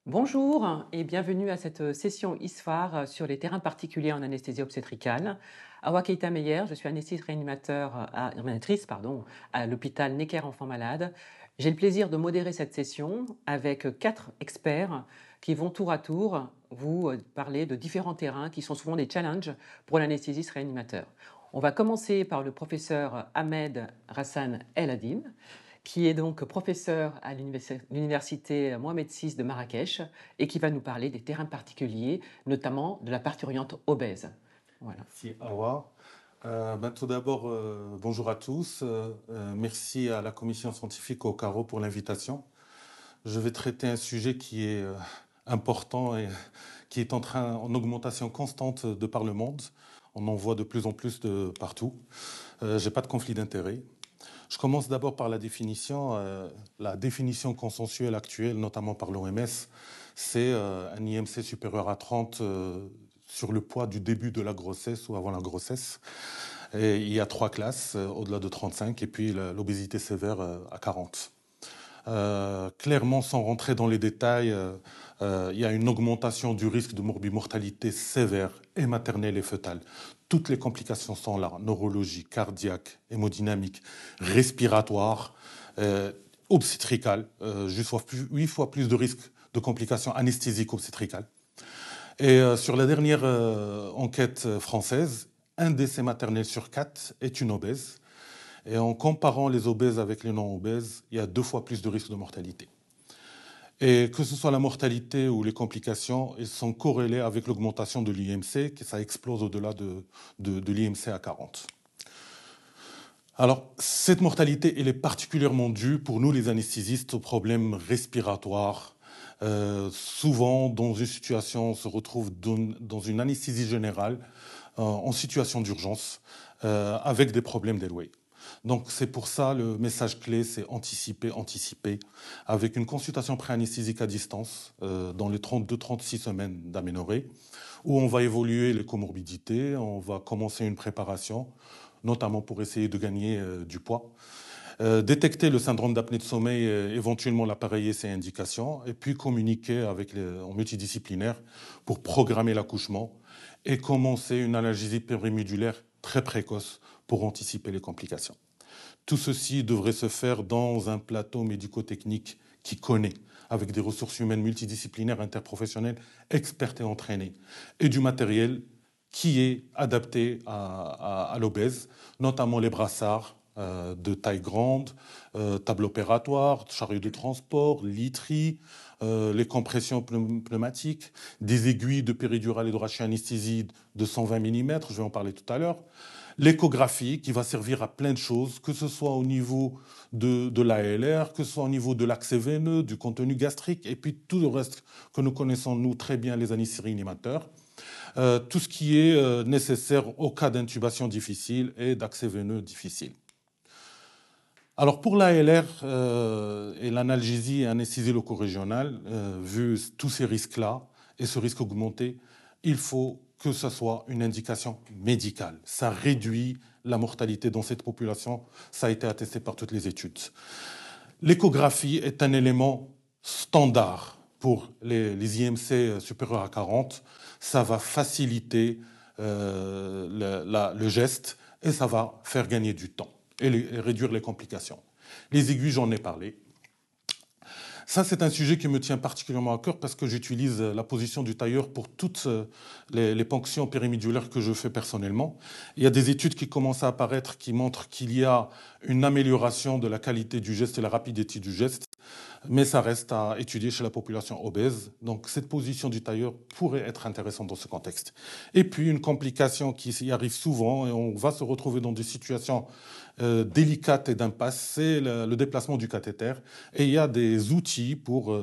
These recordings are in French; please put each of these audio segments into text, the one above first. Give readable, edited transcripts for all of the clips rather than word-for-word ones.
Bonjour et bienvenue à cette session ISFAR sur les terrains particuliers en anesthésie obstétricale. Awa Keita Meyer, je suis réanimatrice à l'hôpital Necker Enfants Malades. J'ai le plaisir de modérer cette session avec 4 experts qui vont tour à tour vous parler de différents terrains qui sont souvent des challenges pour l'anesthésiste réanimateur. On va commencer par le professeur Ahmed Rassan El Hadine, qui est donc professeur à l'université Mohamed VI de Marrakech et qui va nous parler des terrains particuliers, notamment de la parturiente obèse. Voilà. Merci Awa. Tout d'abord, bonjour à tous. Merci à la commission scientifique au Carreau pour l'invitation. Je vais traiter un sujet qui est important et qui est en augmentation constante de par le monde. On en voit de plus en plus de partout. Je n'ai pas de conflit d'intérêt. Je commence d'abord par la définition. La définition consensuelle actuelle, notamment par l'OMS, c'est un IMC supérieur à 30 sur le poids du début de la grossesse ou avant la grossesse. Et il y a 3 classes, au-delà de 35, et puis l'obésité sévère à 40. Clairement, sans rentrer dans les détails, il y a une augmentation du risque de morbimortalité sévère et maternelle et fœtale. Toutes les complications sont là, neurologiques, cardiaques, hémodynamiques, respiratoires, obstétricales, 8 fois plus de risque de complications anesthésiques obstétricales. Et sur la dernière enquête française, un décès maternel sur 4 est une obèse. Et en comparant les obèses avec les non-obèses, il y a 2 fois plus de risque de mortalité. Et que ce soit la mortalité ou les complications, elles sont corrélées avec l'augmentation de l'IMC, que ça explose au-delà de l'IMC à 40. Alors, cette mortalité, elle est particulièrement due, pour nous les anesthésistes, aux problèmes respiratoires. Souvent, dans une situation, on se retrouve dans une anesthésie générale, en situation d'urgence, avec des problèmes d'airway. Donc c'est pour ça le message clé, c'est anticiper, anticiper, avec une consultation pré-anesthésique à distance dans les 32-36 semaines d'aménorrhée, où on va évoluer les comorbidités, on va commencer une préparation, notamment pour essayer de gagner du poids. Détecter le syndrome d'apnée de sommeil, éventuellement l'appareiller ses indications, et puis communiquer en multidisciplinaire pour programmer l'accouchement et commencer une analgésie périmodulaire très précoce pour anticiper les complications. Tout ceci devrait se faire dans un plateau médico-technique qui connaît, avec des ressources humaines multidisciplinaires, interprofessionnelles, expertes et entraînées, et du matériel qui est adapté à l'obèse, notamment les brassards de taille grande, table opératoire, chariot de transport, literie, les compressions pneumatiques, des aiguilles de péridurale et de rachis-anesthésie de 120 mm, je vais en parler tout à l'heure, l'échographie qui va servir à plein de choses, que ce soit au niveau de l'ALR, que ce soit au niveau de l'accès veineux, du contenu gastrique, et puis tout le reste que nous connaissons, nous, très bien, les anesthésistes-réanimateurs. Tout ce qui est nécessaire au cas d'intubation difficile et d'accès veineux difficile. Alors pour l'ALR et l'analgésie et anesthésie loco-régionale, vu tous ces risques-là et ce risque augmenté, il faut que ce soit une indication médicale. Ça réduit la mortalité dans cette population. Ça a été attesté par toutes les études. L'échographie est un élément standard pour les IMC supérieurs à 40. Ça va faciliter le geste et ça va faire gagner du temps et réduire les complications. Les aiguilles, j'en ai parlé. Ça, c'est un sujet qui me tient particulièrement à cœur parce que j'utilise la position du tailleur pour toutes les ponctions périmodulaires que je fais personnellement. Il y a des études qui commencent à apparaître qui montrent qu'il y a une amélioration de la qualité du geste et la rapidité du geste, mais ça reste à étudier chez la population obèse. Donc cette position du tailleur pourrait être intéressante dans ce contexte. Et puis une complication qui y arrive souvent, et on va se retrouver dans des situations délicates et d'impasse, c'est le déplacement du cathéter. Et il y a des outils pour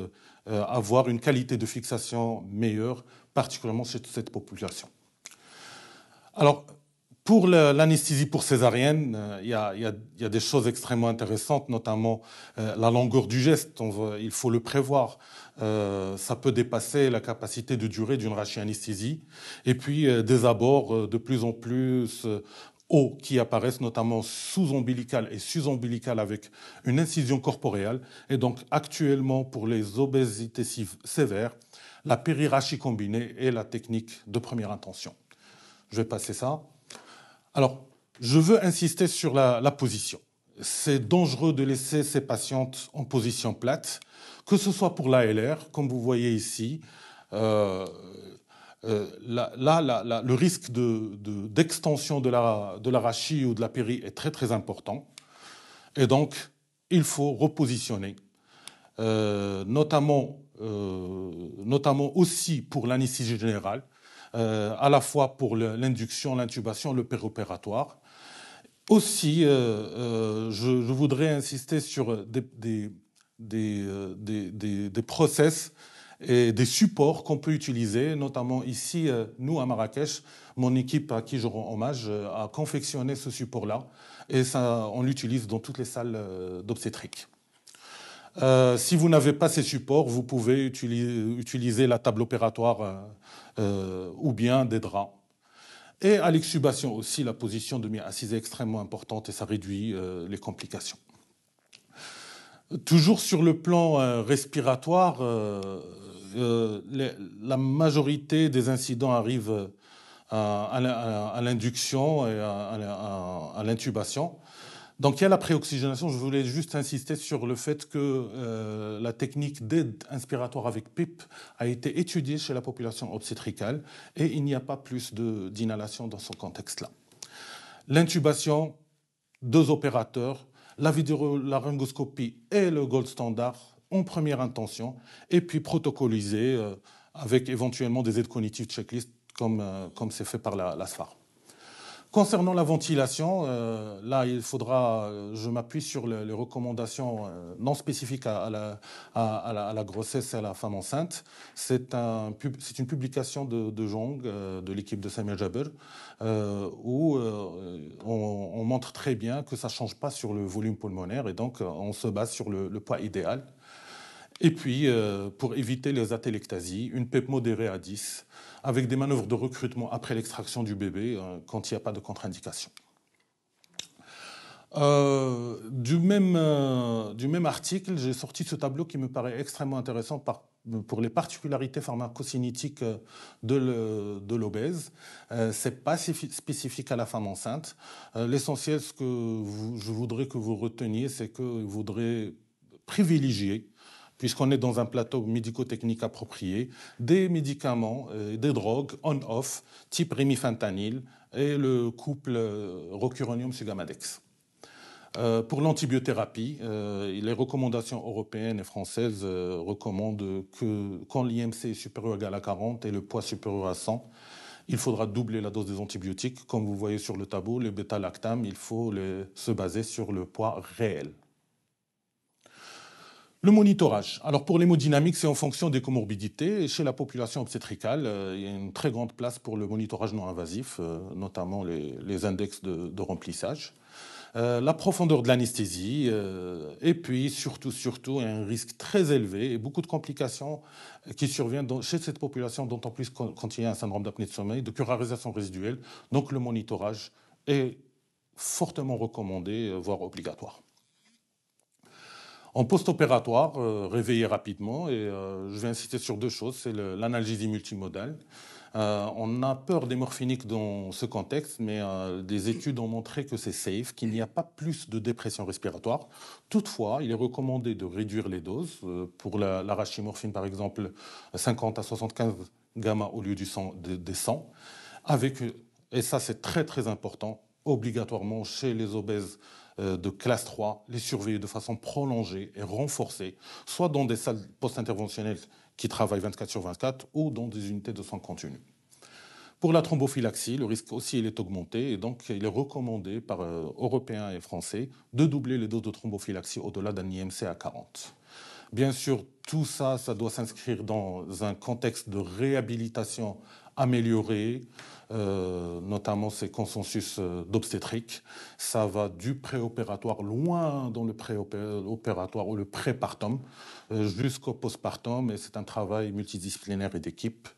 avoir une qualité de fixation meilleure, particulièrement chez cette population. Alors, pour l'anesthésie pour césarienne, il y a des choses extrêmement intéressantes, notamment la longueur du geste. Il faut le prévoir. Ça peut dépasser la capacité de durée d'une rachis-anesthésie. Et puis des abords de plus en plus os qui apparaissent, notamment sous-ombilical et sus-ombilical avec une incision corporeale. Et donc, actuellement, pour les obésités sévères, la périrachie combinée est la technique de première intention. Je vais passer ça. Alors, je veux insister sur la position. C'est dangereux de laisser ces patientes en position plate, que ce soit pour l'ALR, comme vous voyez ici. Le risque d'extension de la rachis ou de la péri est très très important. Et donc, il faut repositionner, notamment aussi pour l'anesthésie générale, à la fois pour l'induction, l'intubation, le péropératoire. Aussi, je voudrais insister sur des process et des supports qu'on peut utiliser, notamment ici, nous à Marrakech, mon équipe à qui je rends hommage a confectionné ce support-là et ça, on l'utilise dans toutes les salles d'obstétrique. Si vous n'avez pas ces supports, vous pouvez utiliser la table opératoire ou bien des draps. Et à l'extubation aussi, la position de mi-assise est extrêmement importante et ça réduit les complications. Toujours sur le plan respiratoire, la majorité des incidents arrivent à l'induction et à l'intubation. Donc il y a la préoxygénation. Je voulais juste insister sur le fait que la technique d'aide inspiratoire avec PIP a été étudiée chez la population obstétricale et il n'y a pas plus d'inhalation dans ce contexte-là. L'intubation, 2 opérateurs, la vidéolaryngoscopie est le gold standard en première intention et puis protocolisé avec éventuellement des aides cognitives checklist comme c'est fait par la SFAR. Concernant la ventilation, là, il faudra, je m'appuie sur les recommandations non spécifiques à la grossesse et à la femme enceinte. C'est une publication de Jong, de l'équipe de Samuel Jaber, où on montre très bien que ça ne change pas sur le volume pulmonaire et donc on se base sur le poids idéal. Et puis, pour éviter les atélectasies, une PEP modérée à 10, avec des manœuvres de recrutement après l'extraction du bébé, quand il n'y a pas de contre-indication. Du même article, j'ai sorti ce tableau qui me paraît extrêmement intéressant pour les particularités pharmacocinétiques de l'obèse. Ce n'est pas spécifique à la femme enceinte. L'essentiel, ce que je voudrais que vous reteniez, c'est que vous voudrez privilégier, puisqu'on est dans un plateau médico-technique approprié, des médicaments, des drogues on-off, type remifentanil et le couple rocuronium-sugamadex. Pour l'antibiothérapie, les recommandations européennes et françaises recommandent que quand l'IMC est supérieur ou égal à 40 et le poids supérieur à 100, il faudra doubler la dose des antibiotiques. Comme vous voyez sur le tableau, les bêta-lactam, il faut se baser sur le poids réel. Le monitorage. Alors pour l'hémodynamique, c'est en fonction des comorbidités. Et chez la population obstétricale, il y a une très grande place pour le monitorage non invasif, notamment les index de remplissage. La profondeur de l'anesthésie, et puis surtout, un risque très élevé et beaucoup de complications qui surviennent chez cette population, d'autant plus quand il y a un syndrome d'apnée de sommeil, de curarisation résiduelle. Donc le monitorage est fortement recommandé, voire obligatoire. En post-opératoire, réveiller rapidement, et je vais insister sur 2 choses, c'est l'analgésie multimodale. On a peur des morphiniques dans ce contexte, mais des études ont montré que c'est safe, qu'il n'y a pas plus de dépression respiratoire. Toutefois, il est recommandé de réduire les doses. Pour la rachimorphine, par exemple, 50 à 75 gamma au lieu des 100. Et ça, c'est très très important, obligatoirement chez les obèses de classe 3, les surveiller de façon prolongée et renforcée, soit dans des salles post-interventionnelles qui travaillent 24/24 ou dans des unités de soins continus. Pour la thrombophylaxie, le risque aussi il est augmenté et donc il est recommandé par Européens et Français de doubler les doses de thrombophylaxie au-delà d'un IMC à 40. Bien sûr, tout ça, ça doit s'inscrire dans un contexte de réhabilitation améliorée, notamment ces consensus d'obstétrique. Ça va du préopératoire, loin dans le préopératoire ou le prépartum, jusqu'au postpartum, et c'est un travail multidisciplinaire et d'équipe.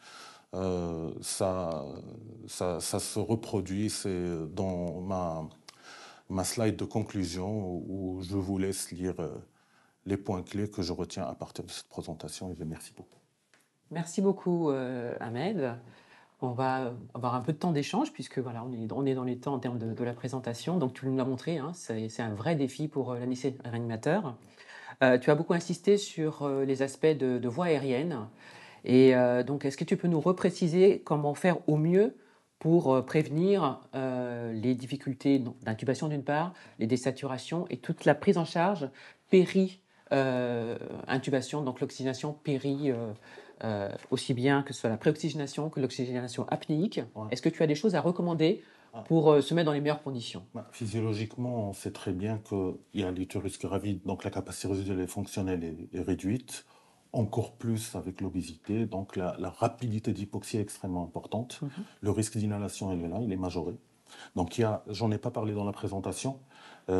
ça se reproduit. C'est dans ma slide de conclusion où je vous laisse lire les points clés que je retiens à partir de cette présentation et je remercie beaucoup. Merci beaucoup, Ahmed. On va avoir un peu de temps d'échange puisque voilà, on est dans les temps en termes de la présentation. Donc tu nous l'as montré, hein, c'est un vrai défi pour l'anesthésiste réanimateur. Tu as beaucoup insisté sur les aspects de voie aérienne. Et donc, est-ce que tu peux nous repréciser comment faire au mieux pour prévenir les difficultés d'intubation d'une part, les désaturations et toute la prise en charge péri-intubation, donc l'oxygénation péri, aussi bien que ce soit la préoxygénation que l'oxygénation apnéique. Ouais. Est-ce que tu as des choses à recommander pour se mettre dans les meilleures conditions? Physiologiquement, on sait très bien qu'il y a l'utérus gravide, donc la capacité résiduelle fonctionnelle est réduite, encore plus avec l'obésité, donc la rapidité d'hypoxie est extrêmement importante. Le risque d'inhalation, il est là, il est majoré. Donc j'en ai pas parlé dans la présentation, tout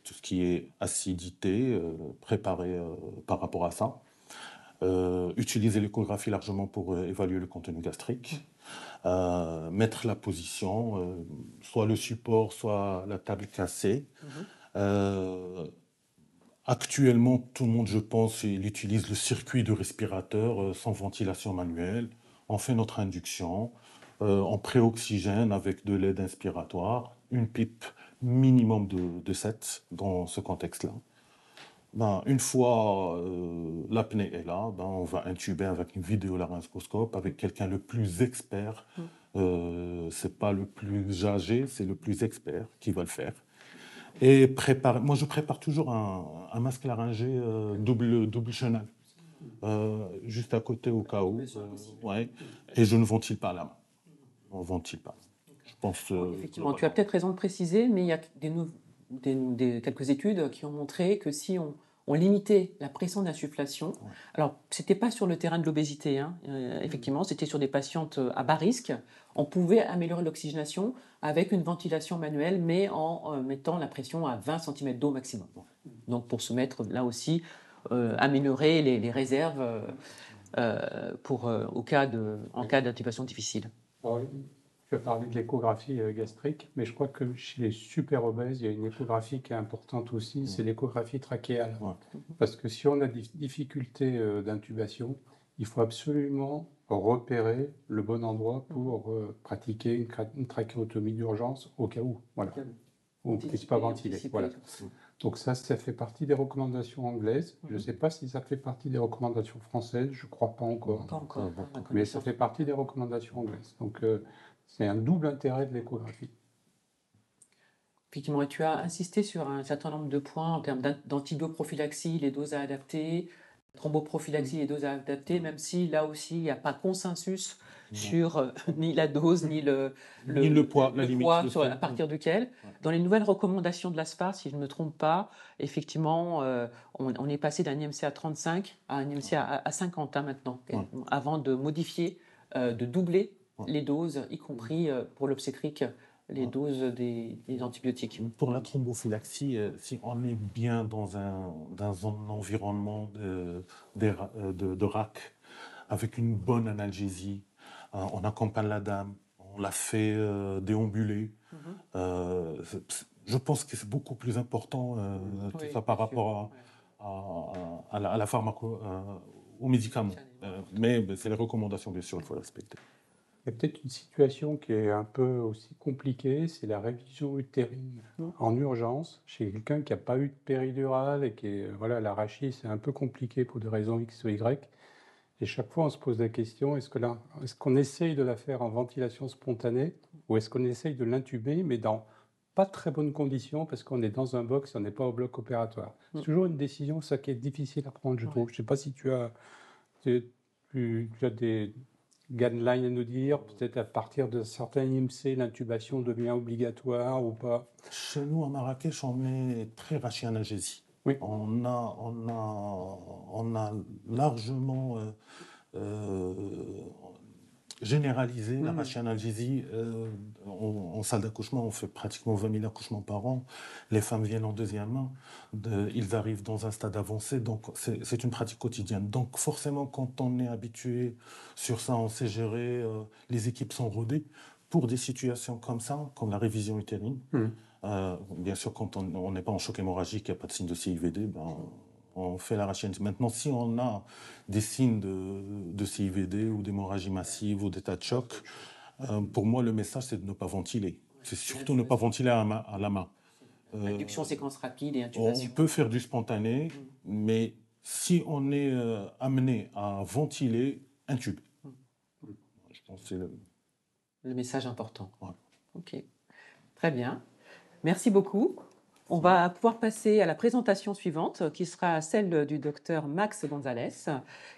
ce qui est acidité, préparé par rapport à ça. Utiliser l'échographie largement pour évaluer le contenu gastrique. Mettre la position, soit le support, soit la table cassée. Actuellement, tout le monde, je pense, il utilise le circuit de respirateur sans ventilation manuelle. On fait notre induction en pré-oxygène avec de l'aide inspiratoire, une pipe minimum de 7 dans ce contexte-là. Une fois l'apnée est là, on va intuber avec une vidéolaryngoscope, avec quelqu'un le plus expert. C'est pas le plus âgé, c'est le plus expert qui va le faire. Et moi, je prépare toujours un masque laryngé double chenal, juste à côté au cas où. Ouais. Et je ne ventile pas la main. On ne ventile pas. Je pense. Effectivement, tu as peut-être raison de préciser, mais il y a quelques études qui ont montré que si on limitait la pression d'insufflation, alors c'était pas sur le terrain de l'obésité, hein, effectivement, c'était sur des patientes à bas risque, on pouvait améliorer l'oxygénation avec une ventilation manuelle, mais en mettant la pression à 20 cm d'eau maximum. Donc pour se mettre là aussi, améliorer les réserves en cas d'intubation difficile. Oui. Tu as parlé de l'échographie gastrique, mais je crois que chez les super obèses, il y a une échographie qui est importante aussi, c'est l'échographie trachéale. Parce que si on a des difficultés d'intubation, il faut absolument repérer le bon endroit pour pratiquer une trachéotomie d'urgence au cas où. Voilà. On ne puisse pas ventiler. Voilà. Donc ça fait partie des recommandations anglaises. Je ne sais pas si ça fait partie des recommandations françaises, je ne crois pas encore. Pas encore. Mais ça fait partie des recommandations anglaises. Donc c'est un double intérêt de l'échographie. Effectivement, et tu as insisté sur un certain nombre de points en termes d'antibioprophylaxie, les doses à adapter, thromboprophylaxie, les doses à adapter, même si là aussi, il n'y a pas consensus sur ni la dose, ni le poids, la limite à partir duquel. Dans les nouvelles recommandations de l'ASPAR, si je ne me trompe pas, effectivement, on est passé d'un IMC à 35 à un IMC à 50 maintenant, avant de modifier, de doubler les doses, y compris pour l'obstétrique, les doses des antibiotiques. Pour la thrombophylaxie, si on est bien dans un environnement de RAC, avec une bonne analgésie, on accompagne la dame, on la fait déambuler. Je pense que c'est beaucoup plus important tout ça par rapport à la pharmaco, aux médicaments. Mais c'est les recommandations, bien sûr, il faut les respecter. Il y a peut-être une situation qui est un peu aussi compliquée, c'est la révision utérine en urgence chez quelqu'un qui n'a pas eu de péridurale et qui est, voilà, l'arachide, c'est un peu compliqué pour des raisons X ou Y. Et chaque fois, on se pose la question, est-ce qu'on essaye de la faire en ventilation spontanée ou est-ce qu'on essaye de l'intuber, mais dans pas très bonnes conditions parce qu'on est dans un box et on n'est pas au bloc opératoire. C'est toujours une décision, ça qui est difficile à prendre, je trouve. Je ne sais pas si tu as des guidelines à nous dire, peut-être à partir de certains IMC, l'intubation devient obligatoire ou pas? Chez nous, à Marrakech, on est très rachis analgésie. Oui. On a largement généralisée, la rachianalgésie. En salle d'accouchement, on fait pratiquement 20 000 accouchements par an. Les femmes viennent en deuxième main. Ils arrivent dans un stade avancé. Donc, c'est une pratique quotidienne. Donc, forcément, quand on est habitué sur ça, on sait gérer. Les équipes sont rodées pour des situations comme ça, comme la révision utérine. Bien sûr, quand on n'est pas en choc hémorragique, il n'y a pas de signe de CIVD, on fait la rachianalgésie. Maintenant, si on a des signes de CIVD ou d'hémorragie massive ou d'état de choc, pour moi, le message, c'est de ne pas ventiler. C'est surtout ne pas ventiler à la main. Induction séquence rapide et On intubation. peut faire du spontané, mais si on est amené à ventiler, intube. Je pense que c'est le message important. Ouais. Ok, très bien. Merci beaucoup. On va pouvoir passer à la présentation suivante, qui sera celle du docteur Max Gonzalez,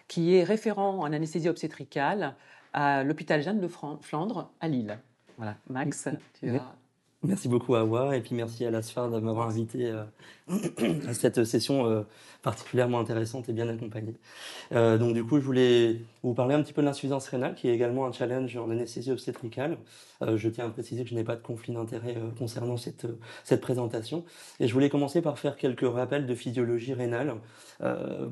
qui est référent en anesthésie obstétricale à l'hôpital Jeanne de Flandre à Lille. Voilà, Max, tu as... Merci beaucoup Awa, et puis merci à l'ASFAR de m'avoir invité à cette session particulièrement intéressante et bien accompagnée. Donc du coup, je voulais vous parler un petit peu de l'insuffisance rénale, qui est également un challenge en anesthésie obstétricale. Je tiens à préciser que je n'ai pas de conflit d'intérêt concernant cette présentation. Et je voulais commencer par faire quelques rappels de physiologie rénale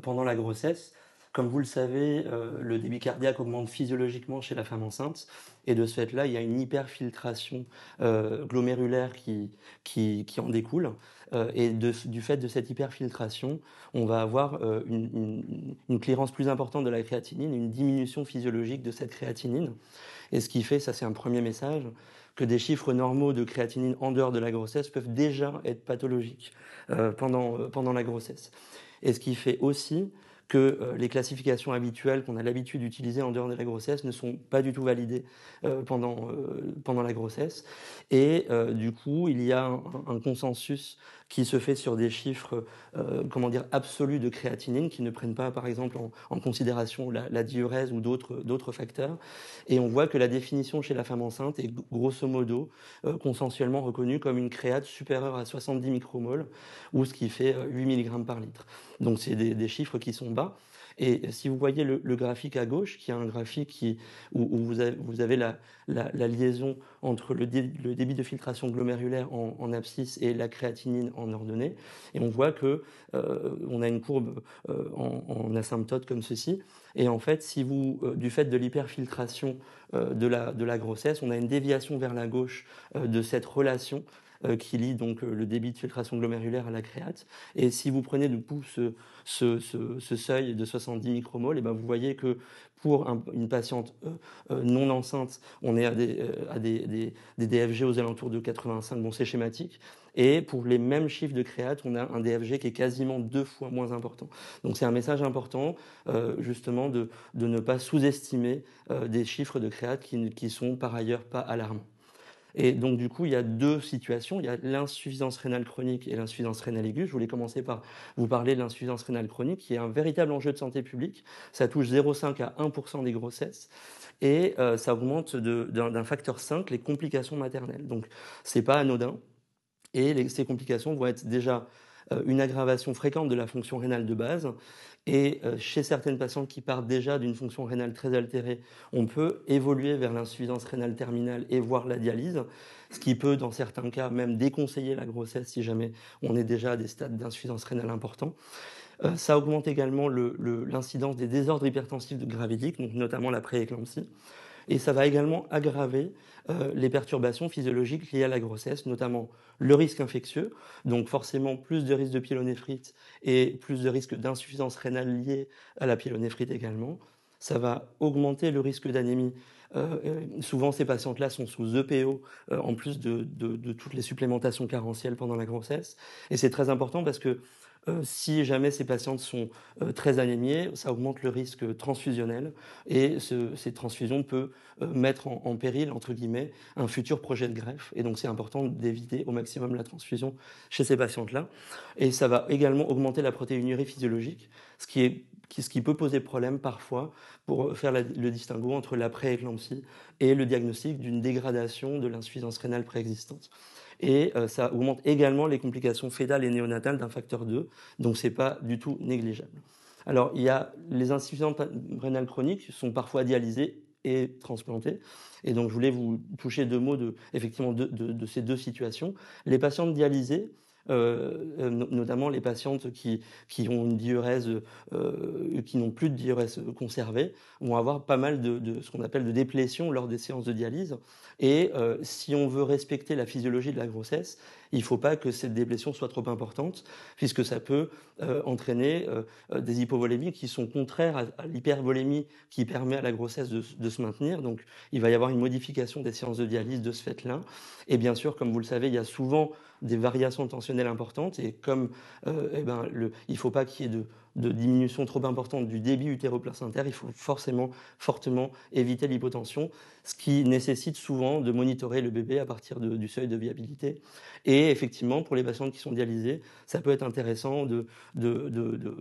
pendant la grossesse. Comme vous le savez, le débit cardiaque augmente physiologiquement chez la femme enceinte, et de ce fait-là, il y a une hyperfiltration glomérulaire qui en découle. Et du fait de cette hyperfiltration, on va avoir une clairance plus importante de la créatinine, une diminution physiologique de cette créatinine. Et ce qui fait, ça c'est un premier message, que des chiffres normaux de créatinine en dehors de la grossesse peuvent déjà être pathologiques pendant la grossesse. Et ce qui fait aussi que les classifications habituelles qu'on a l'habitude d'utiliser en dehors de la grossesse ne sont pas du tout validées pendant la grossesse. Et du coup, il y a un consensus qui se fait sur des chiffres absolus de créatinine, qui ne prennent pas, par exemple, en considération la diurèse ou d'autres facteurs. Et on voit que la définition chez la femme enceinte est grosso modo consensuellement reconnue comme une créate supérieure à 70 micromoles, ou ce qui fait 8 mg par litre. Donc c'est des chiffres qui sont bas. Et si vous voyez le graphique à gauche, qui est un graphique où vous avez la liaison entre le débit de filtration glomérulaire en abscisse et la créatinine en ordonnée, et on voit que on a une courbe en asymptote comme ceci. Et en fait, du fait de l'hyperfiltration de la grossesse, on a une déviation vers la gauche de cette relation qui lie donc le débit de filtration glomérulaire à la créate. Et si vous prenez du coup ce seuil de 70 micromoles, et ben vous voyez que pour une patiente non enceinte, on est à des DFG aux alentours de 85, bon c'est schématique, et pour les mêmes chiffres de créate, on a un DFG qui est quasiment 2 fois moins important. Donc c'est un message important justement de ne pas sous-estimer des chiffres de créate qui sont par ailleurs pas alarmants. Et donc, du coup, il y a deux situations. Il y a l'insuffisance rénale chronique et l'insuffisance rénale aiguë. Je voulais commencer par vous parler de l'insuffisance rénale chronique, qui est un véritable enjeu de santé publique. Ça touche 0,5 à 1% des grossesses. Et ça augmente d'un facteur 5 les complications maternelles. Donc, c'est pas anodin. Et ces complications vont être déjà une aggravation fréquente de la fonction rénale de base. Et chez certaines patientes qui partent déjà d'une fonction rénale très altérée, on peut évoluer vers l'insuffisance rénale terminale et voire la dialyse, ce qui peut, dans certains cas, même déconseiller la grossesse si jamais on est déjà à des stades d'insuffisance rénale importants. Ça augmente également l'incidence des désordres hypertensifs gravidiques, donc notamment la prééclampsie. Et ça va également aggraver les perturbations physiologiques liées à la grossesse, notamment le risque infectieux, donc forcément plus de risque de pyélonéphrite et plus de risque d'insuffisance rénale liée à la pyélonéphrite également. Ça va augmenter le risque d'anémie. Souvent, ces patientes-là sont sous EPO, en plus de toutes les supplémentations carentielles pendant la grossesse. Et c'est très important parce que si jamais ces patientes sont très anémiées, ça augmente le risque transfusionnel et ces transfusions peuvent mettre en péril, entre guillemets, un futur projet de greffe. Et donc c'est important d'éviter au maximum la transfusion chez ces patientes-là. Et ça va également augmenter la protéinurie physiologique, ce qui peut poser problème parfois pour faire le distinguo entre la prééclampsie et le diagnostic d'une dégradation de l'insuffisance rénale préexistante. Et ça augmente également les complications fétales et néonatales d'un facteur 2, donc c'est pas du tout négligeable. Alors, il y a les insuffisances rénales chroniques qui sont parfois dialysées et transplantés. Et donc, je voulais vous toucher 2 mots effectivement de ces 2 situations. Les patientes dialysées, notamment les patientes qui ont une diurèse, qui n'ont plus de diurèse conservée, vont avoir pas mal de ce qu'on appelle de déplétion lors des séances de dialyse. Et si on veut respecter la physiologie de la grossesse, il ne faut pas que cette déplétion soit trop importante, puisque ça peut entraîner des hypovolémies qui sont contraires à l'hypervolémie qui permet à la grossesse de se maintenir. Donc, il va y avoir une modification des séances de dialyse de ce fait-là. Et bien sûr, comme vous le savez, il y a souvent des variations tensionnelles importantes, et comme il ne faut pas qu'il y ait de diminution trop importante du débit utéroplacentaire, il faut fortement éviter l'hypotension, ce qui nécessite souvent de monitorer le bébé à partir du seuil de viabilité. Et effectivement, pour les patientes qui sont dialysées, ça peut être intéressant de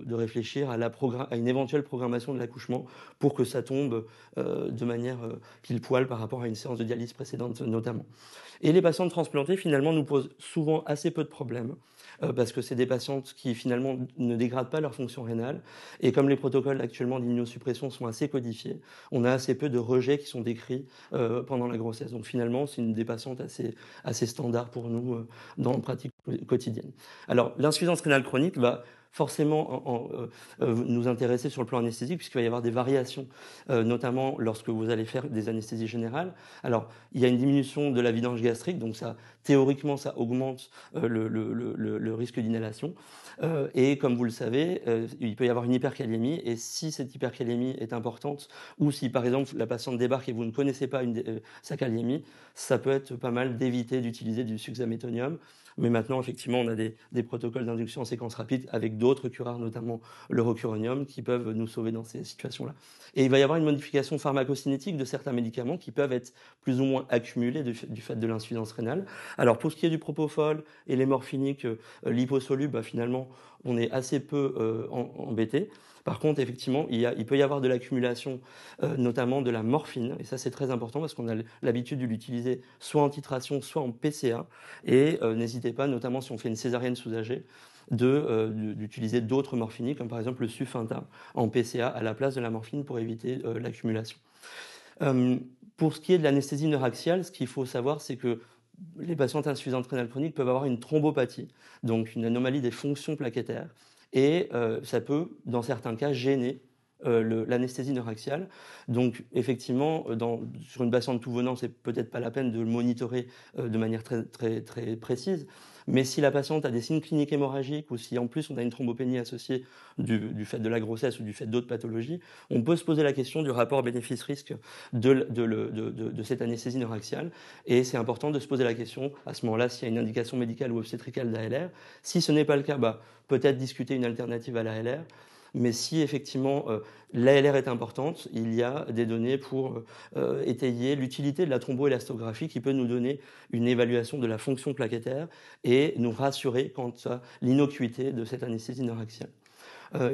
réfléchir à une éventuelle programmation de l'accouchement pour que ça tombe de manière pile poil par rapport à une séance de dialyse précédente notamment. Et les patientes transplantées, finalement, nous posent souvent assez peu de problèmes, parce que c'est des patientes qui, finalement, ne dégradent pas leur fonction rénale. Et comme les protocoles actuellement d'immunosuppression sont assez codifiés, on a assez peu de rejets qui sont décrits pendant la grossesse. Donc, finalement, c'est une des patientes assez standard pour nous dans la pratique quotidienne. Alors, l'insuffisance rénale chronique va forcément nous intéresser sur le plan anesthésique, puisqu'il va y avoir des variations, notamment lorsque vous allez faire des anesthésies générales. Alors, il y a une diminution de la vidange gastrique, donc ça, théoriquement, ça augmente le risque d'inhalation. Et comme vous le savez, il peut y avoir une hypercalémie, et si cette hypercalémie est importante, ou si par exemple la patiente débarque et vous ne connaissez pas sa calémie, ça peut être pas mal d'éviter d'utiliser du succinylmétonium. Mais maintenant, effectivement, on a des protocoles d'induction en séquence rapide avec d'autres curares, notamment le rocuronium, qui peuvent nous sauver dans ces situations-là. Et il va y avoir une modification pharmacocinétique de certains médicaments qui peuvent être plus ou moins accumulés du fait de l'insuffisance rénale. Alors, pour ce qui est du propofol et les morphiniques liposolubles, finalement, on est assez peu embêté. Par contre, effectivement, il peut y avoir de l'accumulation, notamment de la morphine, et ça c'est très important parce qu'on a l'habitude de l'utiliser soit en titration, soit en PCA, et n'hésitez pas, notamment si on fait une césarienne soulagée, d'utiliser d'autres morphiniques, comme par exemple le Sufinta en PCA à la place de la morphine pour éviter l'accumulation. Pour ce qui est de l'anesthésie neuraxiale, ce qu'il faut savoir, c'est que les patientes insuffisantes rénales chroniques peuvent avoir une thrombopathie, donc une anomalie des fonctions plaquettaires, et ça peut, dans certains cas, gêner l'anesthésie neuraxiale. Donc, effectivement, sur une patiente tout venant, c'est peut-être pas la peine de le monitorer de manière très, très, très précise. Mais si la patiente a des signes cliniques hémorragiques ou si en plus on a une thrombopénie associée du fait de la grossesse ou du fait d'autres pathologies, on peut se poser la question du rapport bénéfice-risque de cette anesthésie neuraxiale. Et c'est important de se poser la question à ce moment-là s'il y a une indication médicale ou obstétricale d'ALR. Si ce n'est pas le cas, peut-être discuter une alternative à l'ALR. Mais si effectivement l'ALR est importante, il y a des données pour étayer l'utilité de la thromboélastographie qui peut nous donner une évaluation de la fonction plaquettaire et nous rassurer quant à l'innocuité de cette anesthésie neuraxiale.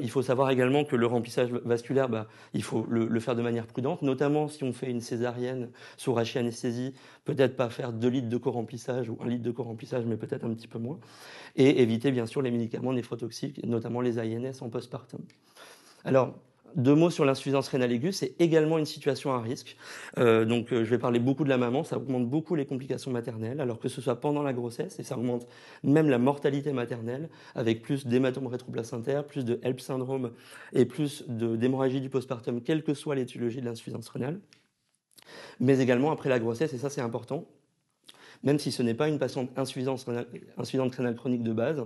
Il faut savoir également que le remplissage vasculaire, il faut le faire de manière prudente, notamment si on fait une césarienne sous rachianesthésie, peut-être pas faire 2 litres de co-remplissage ou 1 litre de co-remplissage, mais peut-être un petit peu moins. Et éviter bien sûr les médicaments néphrotoxiques, notamment les INS en postpartum. Alors, 2 mots sur l'insuffisance rénale aiguë, c'est également une situation à risque. Je vais parler beaucoup de la maman, ça augmente beaucoup les complications maternelles, alors que ce soit pendant la grossesse, et ça augmente même la mortalité maternelle, avec plus d'hématome rétroplacentaire, plus de HELP syndrome et plus d'hémorragie du postpartum, quelle que soit l'étiologie de l'insuffisance rénale. Mais également après la grossesse, et ça c'est important, même si ce n'est pas une patiente insuffisante rénale chronique de base,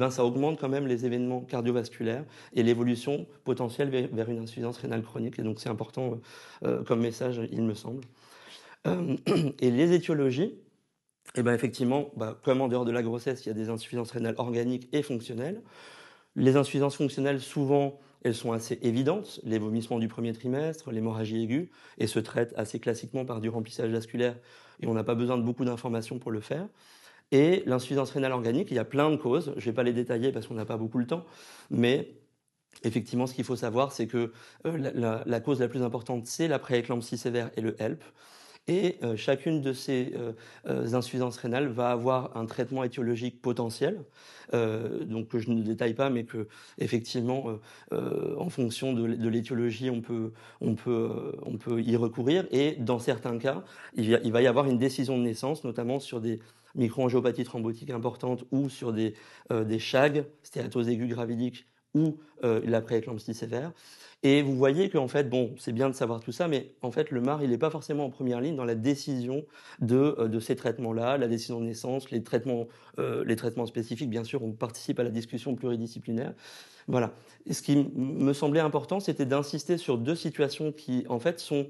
ça augmente quand même les événements cardiovasculaires et l'évolution potentielle vers une insuffisance rénale chronique. Et donc c'est important comme message, il me semble. Et les étiologies, effectivement, comme en dehors de la grossesse, il y a des insuffisances rénales organiques et fonctionnelles. Les insuffisances fonctionnelles, souvent, elles sont assez évidentes. Les vomissements du premier trimestre, l'hémorragie aiguë, et se traitent assez classiquement par du remplissage vasculaire, et on n'a pas besoin de beaucoup d'informations pour le faire. Et l'insuffisance rénale organique, il y a plein de causes. Je ne vais pas les détailler parce qu'on n'a pas beaucoup le temps, mais effectivement, ce qu'il faut savoir, c'est que la cause la plus importante, c'est la prééclampsie sévère et le HELP. Et chacune de ces insuffisances rénales va avoir un traitement étiologique potentiel, donc que je ne détaille pas, mais que effectivement, en fonction de l'étiologie, on peut y recourir. Et dans certains cas, il va y avoir une décision de naissance, notamment sur des microangiopathies thrombotiques importantes ou sur des CHAG, stéatose aiguë gravidique, ou la prééclampsie sévère. Et vous voyez qu'en fait, bon, c'est bien de savoir tout ça, mais en fait, le MAR, il n'est pas forcément en première ligne dans la décision de ces traitements-là, la décision de naissance, les traitements spécifiques, bien sûr, on participe à la discussion pluridisciplinaire. Voilà. Et ce qui me semblait important, c'était d'insister sur deux situations qui, en fait, sont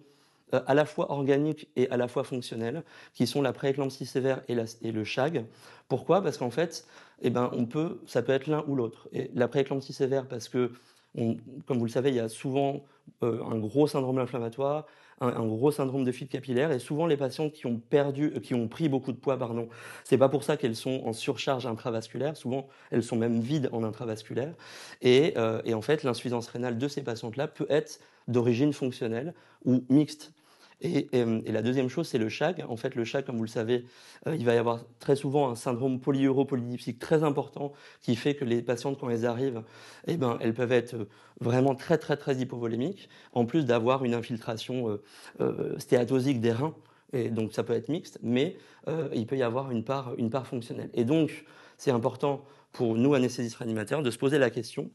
à la fois organiques et à la fois fonctionnelles, qui sont la prééclampsie sévère et le CHAG. Pourquoi ? Parce qu'en fait, ça peut être l'un ou l'autre. Et la prééclampsie sévère, parce que comme vous le savez, il y a souvent un gros syndrome inflammatoire, un gros syndrome de fuite capillaire, et souvent les patientes qui ont pris beaucoup de poids, c'est pas pour ça qu'elles sont en surcharge intravasculaire, souvent elles sont même vides en intravasculaire, et en fait l'insuffisance rénale de ces patientes-là peut être d'origine fonctionnelle ou mixte. Et la deuxième chose, c'est le CHAG. En fait, le CHAG, comme vous le savez, il va y avoir très souvent un syndrome polyuro-polydipsique très important qui fait que les patientes, quand elles arrivent, elles peuvent être vraiment très, très, très hypovolémiques, en plus d'avoir une infiltration stéatosique des reins. Et donc, ça peut être mixte, mais il peut y avoir une part fonctionnelle. Et donc, c'est important pour nous, anesthésistes réanimateurs, de se poser la question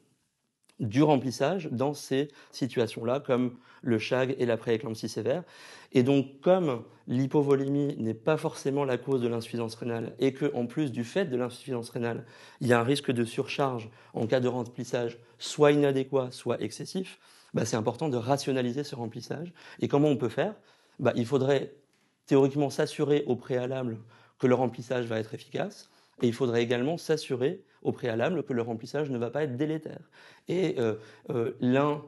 du remplissage dans ces situations-là, comme le CHAG et la prééclampsie sévère. Et donc, comme l'hypovolémie n'est pas forcément la cause de l'insuffisance rénale et qu'en plus du fait de l'insuffisance rénale, il y a un risque de surcharge en cas de remplissage soit inadéquat, soit excessif, c'est important de rationaliser ce remplissage. Et comment on peut faire ? Il faudrait théoriquement s'assurer au préalable que le remplissage va être efficace. Et il faudrait également s'assurer au préalable que le remplissage ne va pas être délétère. Et l'un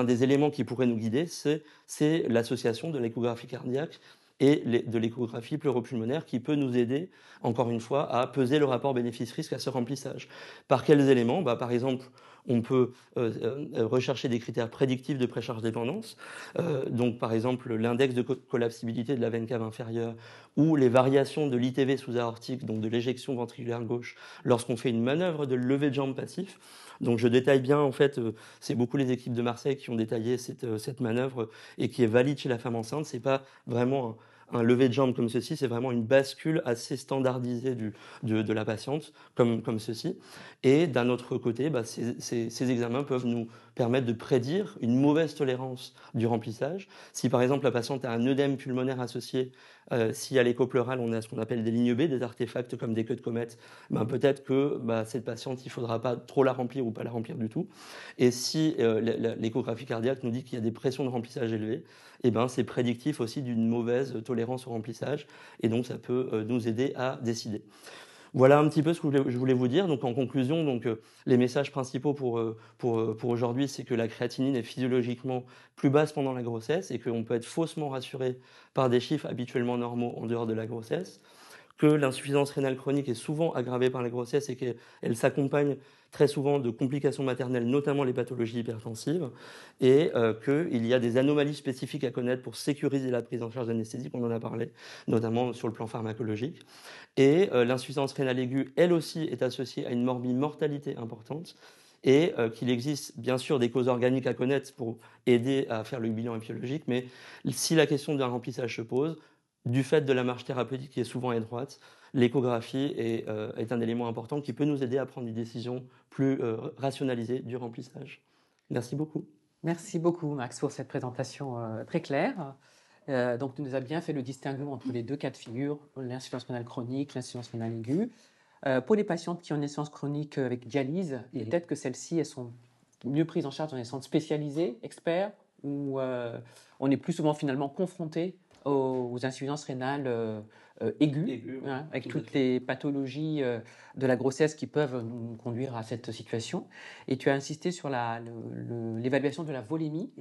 des éléments qui pourrait nous guider, c'est l'association de l'échographie cardiaque et de l'échographie pleuropulmonaire qui peut nous aider, encore une fois, à peser le rapport bénéfice-risque à ce remplissage. Par quels éléments ? Par exemple, on peut rechercher des critères prédictifs de précharge dépendance, donc par exemple l'index de collapsibilité de la veine cave inférieure ou les variations de l'ITV sous-aortique, donc de l'éjection ventriculaire gauche, lorsqu'on fait une manœuvre de levée de jambe passif. Donc je détaille bien, en fait, c'est beaucoup les équipes de Marseille qui ont détaillé cette manœuvre et qui est valide chez la femme enceinte. C'est pas vraiment un lever de jambe comme ceci, c'est vraiment une bascule assez standardisée de la patiente, comme ceci. Et d'un autre côté, ces examens peuvent nous permettre de prédire une mauvaise tolérance du remplissage. Si par exemple la patiente a un œdème pulmonaire associé, si à l'écho pleural on a ce qu'on appelle des lignes B, des artefacts comme des queues de comète, peut-être que cette patiente, il ne faudra pas trop la remplir ou pas la remplir du tout. Et si l'échographie cardiaque nous dit qu'il y a des pressions de remplissage élevées, c'est prédictif aussi d'une mauvaise tolérance au remplissage. Et donc ça peut nous aider à décider. Voilà un petit peu ce que je voulais vous dire. Donc en conclusion, les messages principaux pour aujourd'hui, c'est que la créatinine est physiologiquement plus basse pendant la grossesse et qu'on peut être faussement rassuré par des chiffres habituellement normaux en dehors de la grossesse, que l'insuffisance rénale chronique est souvent aggravée par la grossesse et qu'elle s'accompagne très souvent de complications maternelles, notamment les pathologies hypertensives, et qu'il y a des anomalies spécifiques à connaître pour sécuriser la prise en charge d'anesthésie, on en a parlé, notamment sur le plan pharmacologique. Et l'insuffisance rénale aiguë, elle aussi, est associée à une mortalité importante, et qu'il existe bien sûr des causes organiques à connaître pour aider à faire le bilan épiologique, mais si la question d'un remplissage se pose, du fait de la marge thérapeutique qui est souvent étroite, l'échographie est un élément important qui peut nous aider à prendre des décisions plus rationalisées du remplissage. Merci beaucoup. Merci beaucoup, Max, pour cette présentation très claire. Donc, tu nous as bien fait le distinguo entre les deux cas de figure, l'insuffisance rénale chronique, l'insuffisance rénale aiguë. Pour les patientes qui ont une insuffisance chronique avec dialyse, peut-être que celles-ci, elles sont mieux prises en charge dans des centres spécialisés, experts, où on est plus souvent finalement confronté aux insuffisances rénales aiguës, avec toutes les pathologies de la grossesse qui peuvent nous conduire à cette situation. Et tu as insisté sur l'évaluation de la volémie,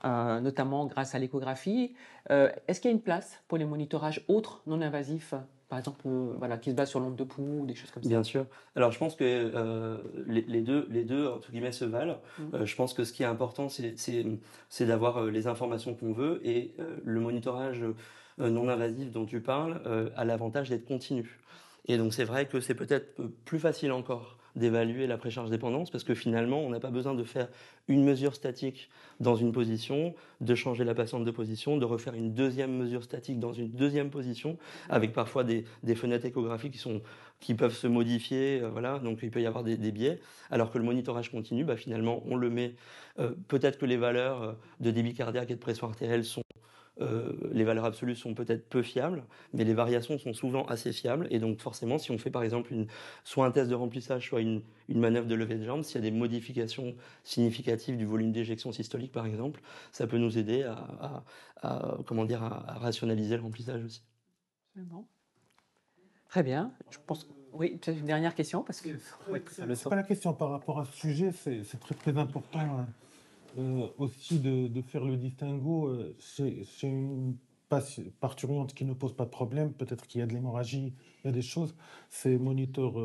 notamment grâce à l'échographie. Est-ce qu'il y a une place pour les monitorages autres non invasifs, par exemple, voilà, qui se base sur l'onde de pouls ou des choses comme ça? Bien sûr. Alors, je pense que les deux, entre guillemets, se valent. Je pense que ce qui est important, c'est d'avoir les informations qu'on veut et le monitorage non invasif dont tu parles a l'avantage d'être continu. Et donc, c'est vrai que c'est peut-être plus facile encore d'évaluer la précharge dépendance parce que finalement, on n'a pas besoin de faire une mesure statique dans une position, de changer la patiente de position, de refaire une deuxième mesure statique dans une deuxième position, avec parfois des fenêtres échographiques qui peuvent se modifier, voilà, donc il peut y avoir des biais, alors que le monitorage continu, bah, finalement, on le met, peut-être que les valeurs de débit cardiaque et de pression artérielle les valeurs absolues sont peut-être peu fiables, mais les variations sont souvent assez fiables. Et donc forcément, si on fait par exemple soit un test de remplissage, soit une manœuvre de levée de jambe, s'il y a des modifications significatives du volume d'éjection systolique par exemple, ça peut nous aider à rationaliser le remplissage aussi. Bon. Très bien. Je pense. Oui, peut-être une dernière question parce que. C'est pas la question par rapport à ce sujet, c'est très important. Hein. Aussi de faire le distinguo chez une parturiente qui ne pose pas de problème, peut-être qu'il y a de l'hémorragie, il y a des choses, ces moniteurs,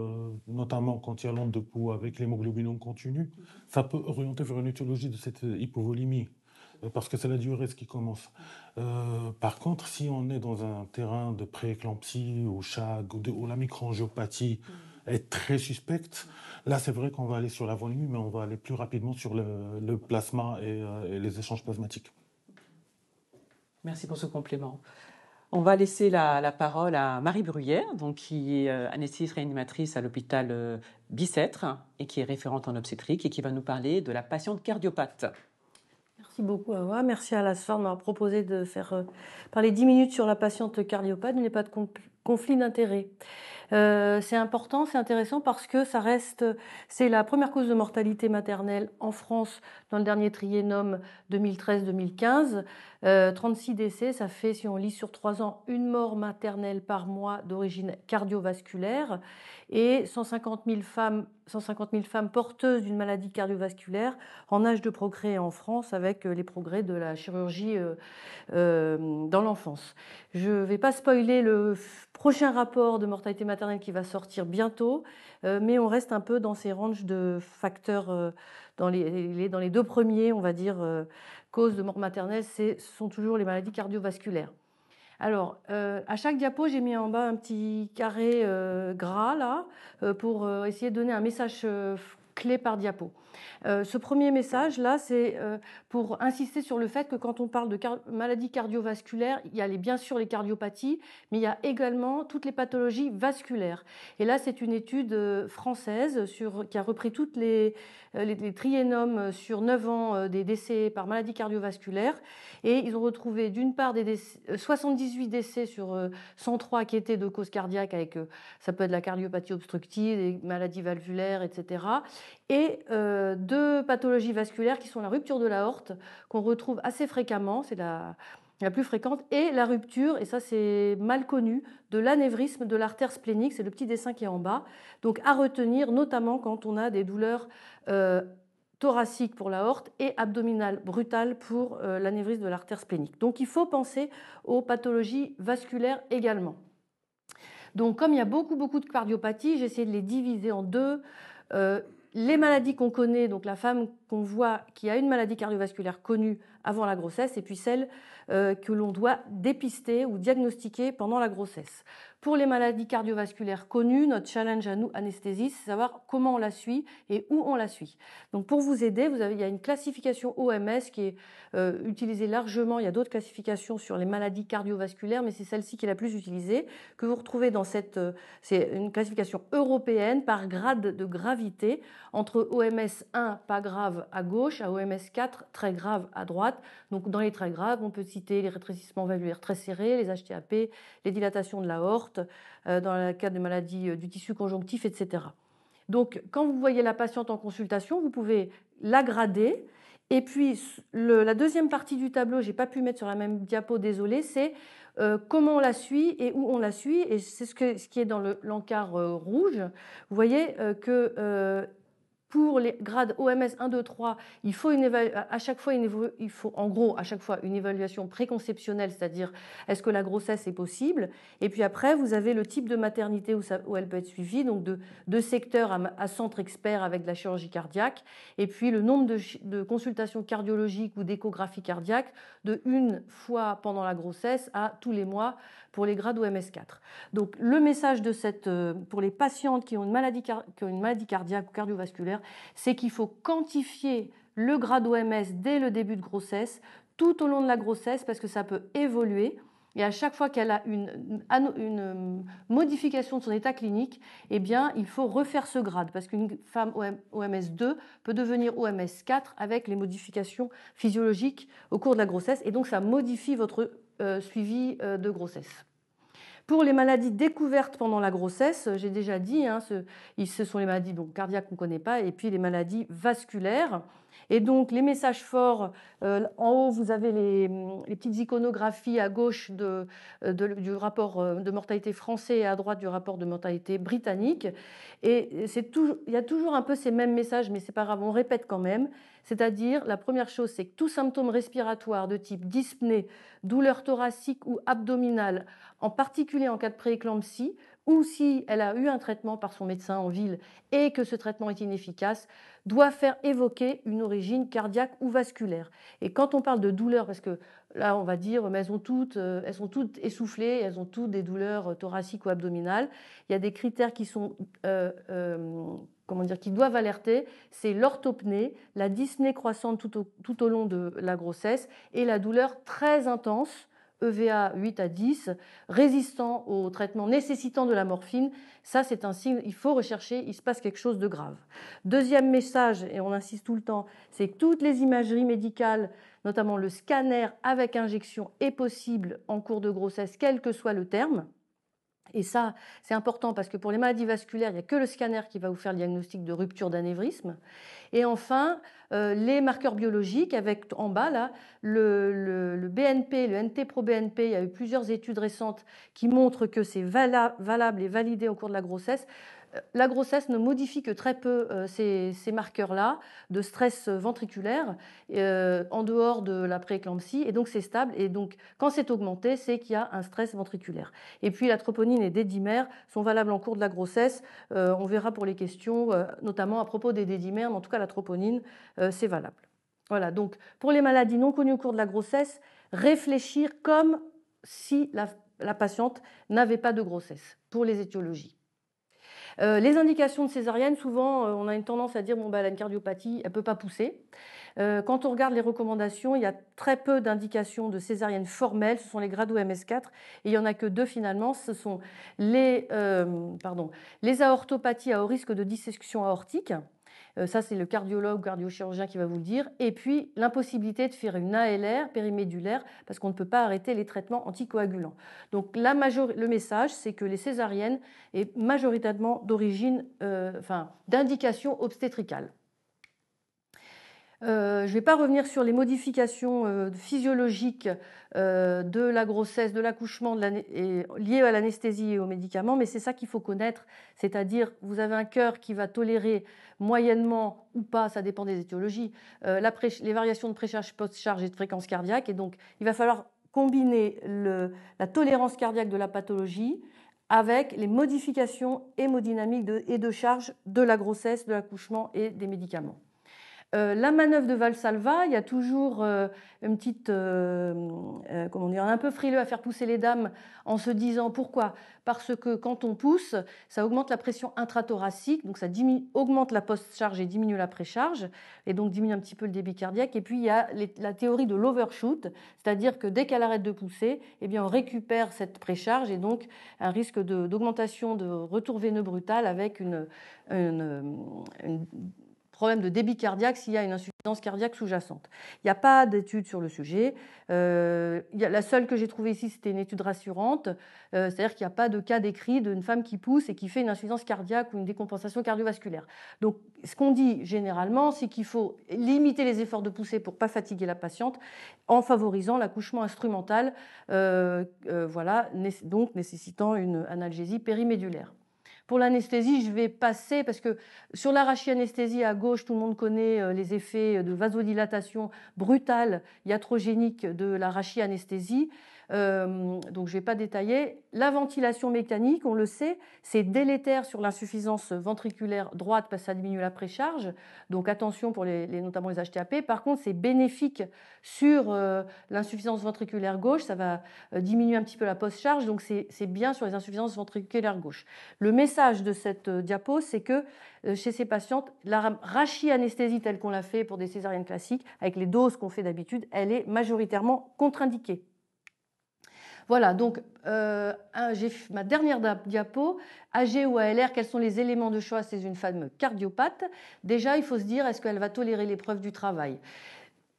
notamment quand il y a l'onde de pouls avec l'hémoglobinome continu, ça peut orienter vers une étiologie de cette hypovolémie, parce que c'est la diurèse qui commence. Par contre, si on est dans un terrain de prééclampsie ou CHAG ou la microangiopathie est très suspecte, là c'est vrai qu'on va aller sur la volume, mais on va aller plus rapidement sur le plasma et les échanges plasmatiques. Merci pour ce complément. On va laisser la parole à Marie Bruyère, donc, qui est anesthésiste réanimatrice à l'hôpital Bicêtre et qui est référente en obstétrique et qui va nous parler de la patiente cardiopathe. Merci beaucoup, Awa. Merci à la SFAR de m'avoir proposé de faire parler 10 minutes sur la patiente cardiopathe. Il n'y a pas de conflit d'intérêt. C'est important, c'est intéressant parce que c'est la première cause de mortalité maternelle en France dans le dernier triennum 2013-2015. 36 décès, ça fait, si on lit sur 3 ans, une mort maternelle par mois d'origine cardiovasculaire et 150 000 femmes porteuses d'une maladie cardiovasculaire en âge de procréer en France avec les progrès de la chirurgie dans l'enfance. Je ne vais pas spoiler le prochain rapport de mortalité maternelle qui va sortir bientôt, mais on reste un peu dans ces ranges de facteurs, dans les 2 premiers, on va dire, causes de mort maternelle, ce sont toujours les maladies cardiovasculaires. Alors, à chaque diapo, j'ai mis en bas un petit carré gras, là, pour essayer de donner un message clé par diapo. Ce premier message, là, c'est pour insister sur le fait que quand on parle de maladies cardiovasculaires, il y a bien sûr les cardiopathies, mais il y a également toutes les pathologies vasculaires. Et là, c'est une étude française qui a repris toutes les triennums sur 9 ans des décès par maladie cardiovasculaire. Et ils ont retrouvé d'une part 78 décès sur 103 qui étaient de cause cardiaque, avec ça peut être la cardiopathie obstructive, des maladies valvulaires, etc. Et 2 pathologies vasculaires qui sont la rupture de l'aorte, qu'on retrouve assez fréquemment, c'est la plus fréquente, et la rupture, et ça c'est mal connu, de l'anévrisme de l'artère splénique, c'est le petit dessin qui est en bas. Donc à retenir, notamment quand on a des douleurs thoraciques pour l'aorte et abdominales brutales pour l'anévrisme de l'artère splénique. Donc il faut penser aux pathologies vasculaires également. Donc comme il y a beaucoup de cardiopathies, j'ai essayé de les diviser en 2. Les maladies qu'on connaît, donc la femme qu'on voit qui a une maladie cardiovasculaire connue avant la grossesse, et puis celle que l'on doit dépister ou diagnostiquer pendant la grossesse. Pour les maladies cardiovasculaires connues, notre challenge à nous, anesthésistes, c'est savoir comment on la suit et où on la suit. Donc pour vous aider, il y a une classification OMS qui est utilisée largement. Il y a d'autres classifications sur les maladies cardiovasculaires, mais c'est celle-ci qui est la plus utilisée, que vous retrouvez dans c'est une classification européenne par grade de gravité, entre OMS 1, pas grave à gauche, à OMS 4, très grave à droite. Donc dans les très graves, on peut citer les rétrécissements valvulaires très serrés, les HTAP, les dilatations de l'aorte, dans le cas de maladies du tissu conjonctif, etc. Donc quand vous voyez la patiente en consultation, vous pouvez la grader. Et puis la deuxième partie du tableau, j'ai pas pu mettre sur la même diapo, désolé, c'est comment on la suit et où on la suit. Et c'est ce qui est dans l'encart rouge. Vous voyez que Pour les grades OMS 1, 2, 3, il faut à chaque fois une évaluation préconceptionnelle, c'est-à-dire est-ce que la grossesse est possible. Et puis après, vous avez le type de maternité où elle peut être suivie, donc de secteur à centre expert avec de la chirurgie cardiaque. Et puis le nombre de consultations cardiologiques ou d'échographie cardiaque de 1 fois pendant la grossesse à tous les mois pour les grades OMS 4. Donc le message pour les patientes qui ont une maladie cardiaque ou cardiovasculaire, c'est qu'il faut quantifier le grade OMS dès le début de grossesse, tout au long de la grossesse, parce que ça peut évoluer. Et à chaque fois qu'elle a une modification de son état clinique, eh bien, il faut refaire ce grade, parce qu'une femme OMS 2 peut devenir OMS 4 avec les modifications physiologiques au cours de la grossesse, et donc ça modifie votre suivi de grossesse. Pour les maladies découvertes pendant la grossesse, j'ai déjà dit, ce sont les maladies cardiaques qu'on ne connaît pas, et puis les maladies vasculaires. Et donc, les messages forts, en haut, vous avez les petites iconographies à gauche du rapport de mortalité français et à droite du rapport de mortalité britannique. Et il y a toujours un peu ces mêmes messages, mais c'est pas grave, on répète quand même. C'est-à-dire, la première chose, c'est que tout symptôme respiratoire de type dyspnée, douleur thoracique ou abdominale, en particulier en cas de prééclampsie, ou si elle a eu un traitement par son médecin en ville et que ce traitement est inefficace, doit faire évoquer une origine cardiaque ou vasculaire. Et quand on parle de douleur, parce que là on va dire, mais elles sont toutes essoufflées, elles ont toutes des douleurs thoraciques ou abdominales, il y a des critères qui sont qui doivent alerter, c'est l'orthopnée, la dyspnée croissante tout au long de la grossesse et la douleur très intense, EVA 8 à 10, résistant au traitement, nécessitant de la morphine. Ça, c'est un signe, il faut rechercher, il se passe quelque chose de grave. Deuxième message, et on insiste tout le temps, c'est que toutes les imageries médicales, notamment le scanner avec injection, est possible en cours de grossesse, quel que soit le terme. Et ça, c'est important parce que pour les maladies vasculaires, il n'y a que le scanner qui va vous faire le diagnostic de rupture d'anévrisme. Et enfin, les marqueurs biologiques avec en bas là, le BNP, le NT-proBNP, il y a eu plusieurs études récentes qui montrent que c'est valable et validé au cours de la grossesse. La grossesse ne modifie que très peu ces marqueurs-là de stress ventriculaire en dehors de la prééclampsie, et donc c'est stable. Et donc, quand c'est augmenté, c'est qu'il y a un stress ventriculaire. Et puis, la troponine et dédimère sont valables en cours de la grossesse. On verra pour les questions, notamment à propos des dédimères, mais en tout cas, la troponine, c'est valable. Voilà, donc pour les maladies non connues au cours de la grossesse, réfléchir comme si la patiente n'avait pas de grossesse pour les étiologies. Les indications de césarienne, souvent, on a une tendance à dire elle a une cardiopathie, elle ne peut pas pousser. Quand on regarde les recommandations, il y a très peu d'indications de césarienne formelle, ce sont les grades OMS 4, et il n'y en a que 2 finalement, ce sont les aortopathies à haut risque de dissection aortique. Ça, c'est le cardiologue ou cardiochirurgien qui va vous le dire. Et puis, l'impossibilité de faire une ALR périmédulaire parce qu'on ne peut pas arrêter les traitements anticoagulants. Donc, le message, c'est que les césariennes est majoritairement d'origine, d'indication obstétricale. Je ne vais pas revenir sur les modifications physiologiques de la grossesse, de l'accouchement liées à l'anesthésie et aux médicaments, mais c'est ça qu'il faut connaître, c'est-à-dire vous avez un cœur qui va tolérer moyennement ou pas, ça dépend des étiologies, les variations de précharge, post-charge et de fréquence cardiaque, et donc il va falloir combiner la tolérance cardiaque de la pathologie avec les modifications hémodynamiques et de charge de la grossesse, de l'accouchement et des médicaments. La manœuvre de Valsalva, il y a toujours une petite, un peu frileux à faire pousser les dames en se disant pourquoi ? Parce que quand on pousse, ça augmente la pression intrathoracique, donc ça augmente la post-charge et diminue la précharge, et donc diminue un petit peu le débit cardiaque. Et puis il y a la théorie de l'overshoot, c'est-à-dire que dès qu'elle arrête de pousser, eh bien on récupère cette précharge et donc un risque d'augmentation de retour veineux brutal avec une problème de débit cardiaque s'il y a une insuffisance cardiaque sous-jacente. Il n'y a pas d'étude sur le sujet. La seule que j'ai trouvée ici, c'était une étude rassurante. C'est-à-dire qu'il n'y a pas de cas décrit d'une femme qui pousse et qui fait une insuffisance cardiaque ou une décompensation cardiovasculaire. Donc, ce qu'on dit généralement, c'est qu'il faut limiter les efforts de poussée pour ne pas fatiguer la patiente en favorisant l'accouchement instrumental, donc nécessitant une analgésie périmédulaire. Pour l'anesthésie, je vais passer, parce que sur la rachianesthésie à gauche, tout le monde connaît les effets de vasodilatation brutale, iatrogénique de la rachianesthésie. Donc je ne vais pas détailler. La ventilation mécanique, on le sait, c'est délétère sur l'insuffisance ventriculaire droite parce que ça diminue la précharge. Donc attention pour notamment les HTAP. Par contre, c'est bénéfique sur l'insuffisance ventriculaire gauche. Ça va diminuer un petit peu la post-charge. Donc c'est bien sur les insuffisances ventriculaires gauche. Le message de cette diapo, c'est que chez ces patientes, la rachianesthésie telle qu'on l'a fait pour des césariennes classiques, avec les doses qu'on fait d'habitude, elle est majoritairement contre-indiquée. Voilà, donc j'ai ma dernière diapo, AG ou ALR, quels sont les éléments de choix chez une femme cardiopathe? Déjà, il faut se dire, est-ce qu'elle va tolérer l'épreuve du travail?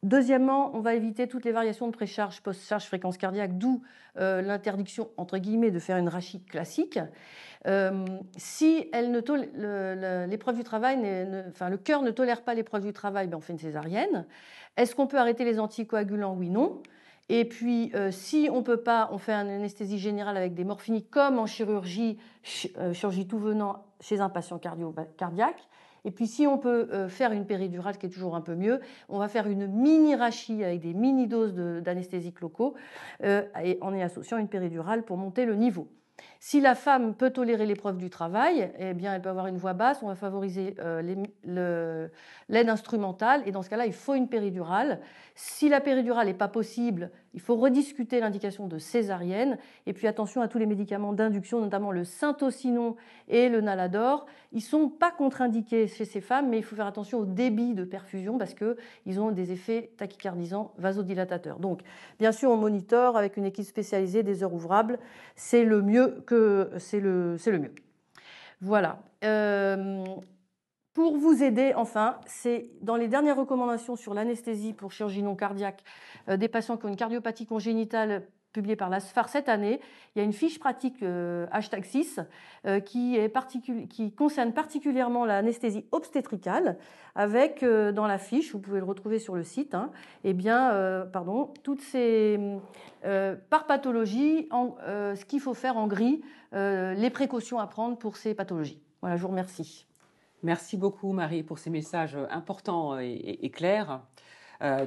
Deuxièmement, on va éviter toutes les variations de précharge, post-charge, fréquence cardiaque, d'où l'interdiction, entre guillemets, de faire une rachie classique. Si l'épreuve du travail, le cœur ne tolère pas l'épreuve du travail, ben on fait une césarienne. Est-ce qu'on peut arrêter les anticoagulants? Oui, non. Et puis, si on ne peut pas, on fait une anesthésie générale avec des morphiniques, comme en chirurgie tout venant chez un patient cardiaque. Et puis, si on peut faire une péridurale, ce qui est toujours un peu mieux, on va faire une mini-rachie avec des mini-doses d'anesthésiques locaux et en y associant une péridurale pour monter le niveau. Si la femme peut tolérer l'épreuve du travail, eh bien, elle peut avoir une voix basse. On va favoriser l'aide instrumentale. Et dans ce cas-là, il faut une péridurale. Si la péridurale n'est pas possible, il faut rediscuter l'indication de césarienne. Et puis attention à tous les médicaments d'induction, notamment le syntocinon et le nalador. Ils ne sont pas contre-indiqués chez ces femmes, mais il faut faire attention au débit de perfusion parce qu'ils ont des effets tachycardisants vasodilatateurs. Donc, bien sûr, on monitore avec une équipe spécialisée, des heures ouvrables. C'est le mieux c'est le mieux. Voilà. Pour vous aider, enfin, c'est dans les dernières recommandations sur l'anesthésie pour chirurgie non cardiaque des patients qui ont une cardiopathie congénitale publiée par l'ASFAR cette année. Il y a une fiche pratique #6 qui concerne particulièrement l'anesthésie obstétricale avec dans la fiche, vous pouvez le retrouver sur le site, toutes ces par pathologie, ce qu'il faut faire en gris, les précautions à prendre pour ces pathologies. Voilà, je vous remercie. Merci beaucoup Marie pour ces messages importants et clairs.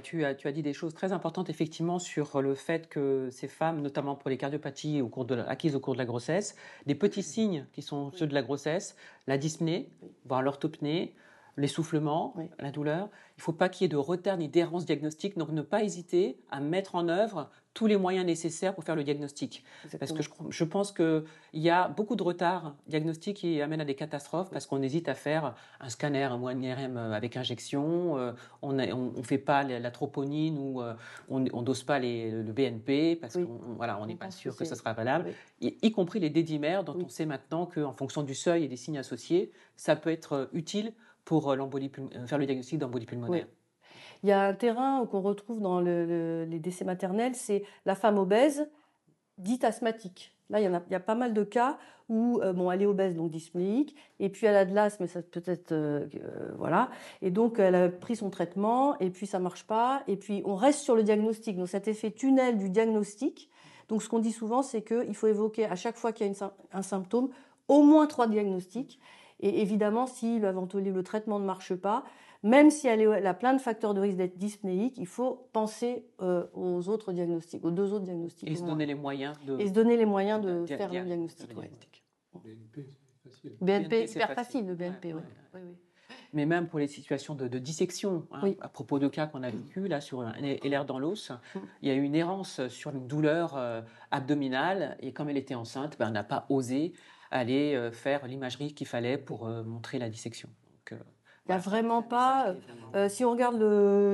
Tu as dit des choses très importantes effectivement sur le fait que ces femmes, notamment pour les cardiopathies acquises au cours de la grossesse, des petits signes qui sont ceux de la grossesse, la dyspnée, voire l'orthopnée, l'essoufflement, la douleur. Il ne faut pas qu'il y ait de retard ni d'errance diagnostique, donc ne pas hésiter à mettre en œuvre tous les moyens nécessaires pour faire le diagnostic. Exactement. Parce que je pense qu'il y a beaucoup de retard diagnostique qui amène à des catastrophes parce qu'on hésite à faire un scanner ou un IRM avec injection, on ne fait pas la troponine ou on ne dose pas le BNP parce qu'on n'est pas sûr que ça sera valable, y compris les dédimères dont on sait maintenant qu'en fonction du seuil et des signes associés, ça peut être utile pour faire le diagnostic d'embolie pulmonaire. Oui. Il y a un terrain qu'on retrouve dans les décès maternels, c'est la femme obèse dite asthmatique. Là, il y a pas mal de cas où elle est obèse, donc dyspnéique, et puis elle a de l'asthme, ça peut-être voilà. Et donc elle a pris son traitement, et puis ça marche pas, et puis on reste sur le diagnostic. Donc cet effet tunnel du diagnostic. Donc ce qu'on dit souvent, c'est qu'il faut évoquer à chaque fois qu'il y a un symptôme au moins 3 diagnostics. Et évidemment, si le traitement ne marche pas, même si elle a plein de facteurs de risque d'être dyspnéique, il faut penser aux autres diagnostics, aux 2 autres diagnostics. Et se donner les moyens de faire le diagnostic. BNP, c'est facile. BNP, c'est hyper facile, le BNP, oui. Mais même pour les situations de dissection, à propos de cas qu'on a vécu là sur un LR dans l'os, il y a eu une errance sur une douleur abdominale et comme elle était enceinte, on n'a pas osé aller faire l'imagerie qu'il fallait pour montrer la dissection. Donc, il n'y a vraiment pas... si on regarde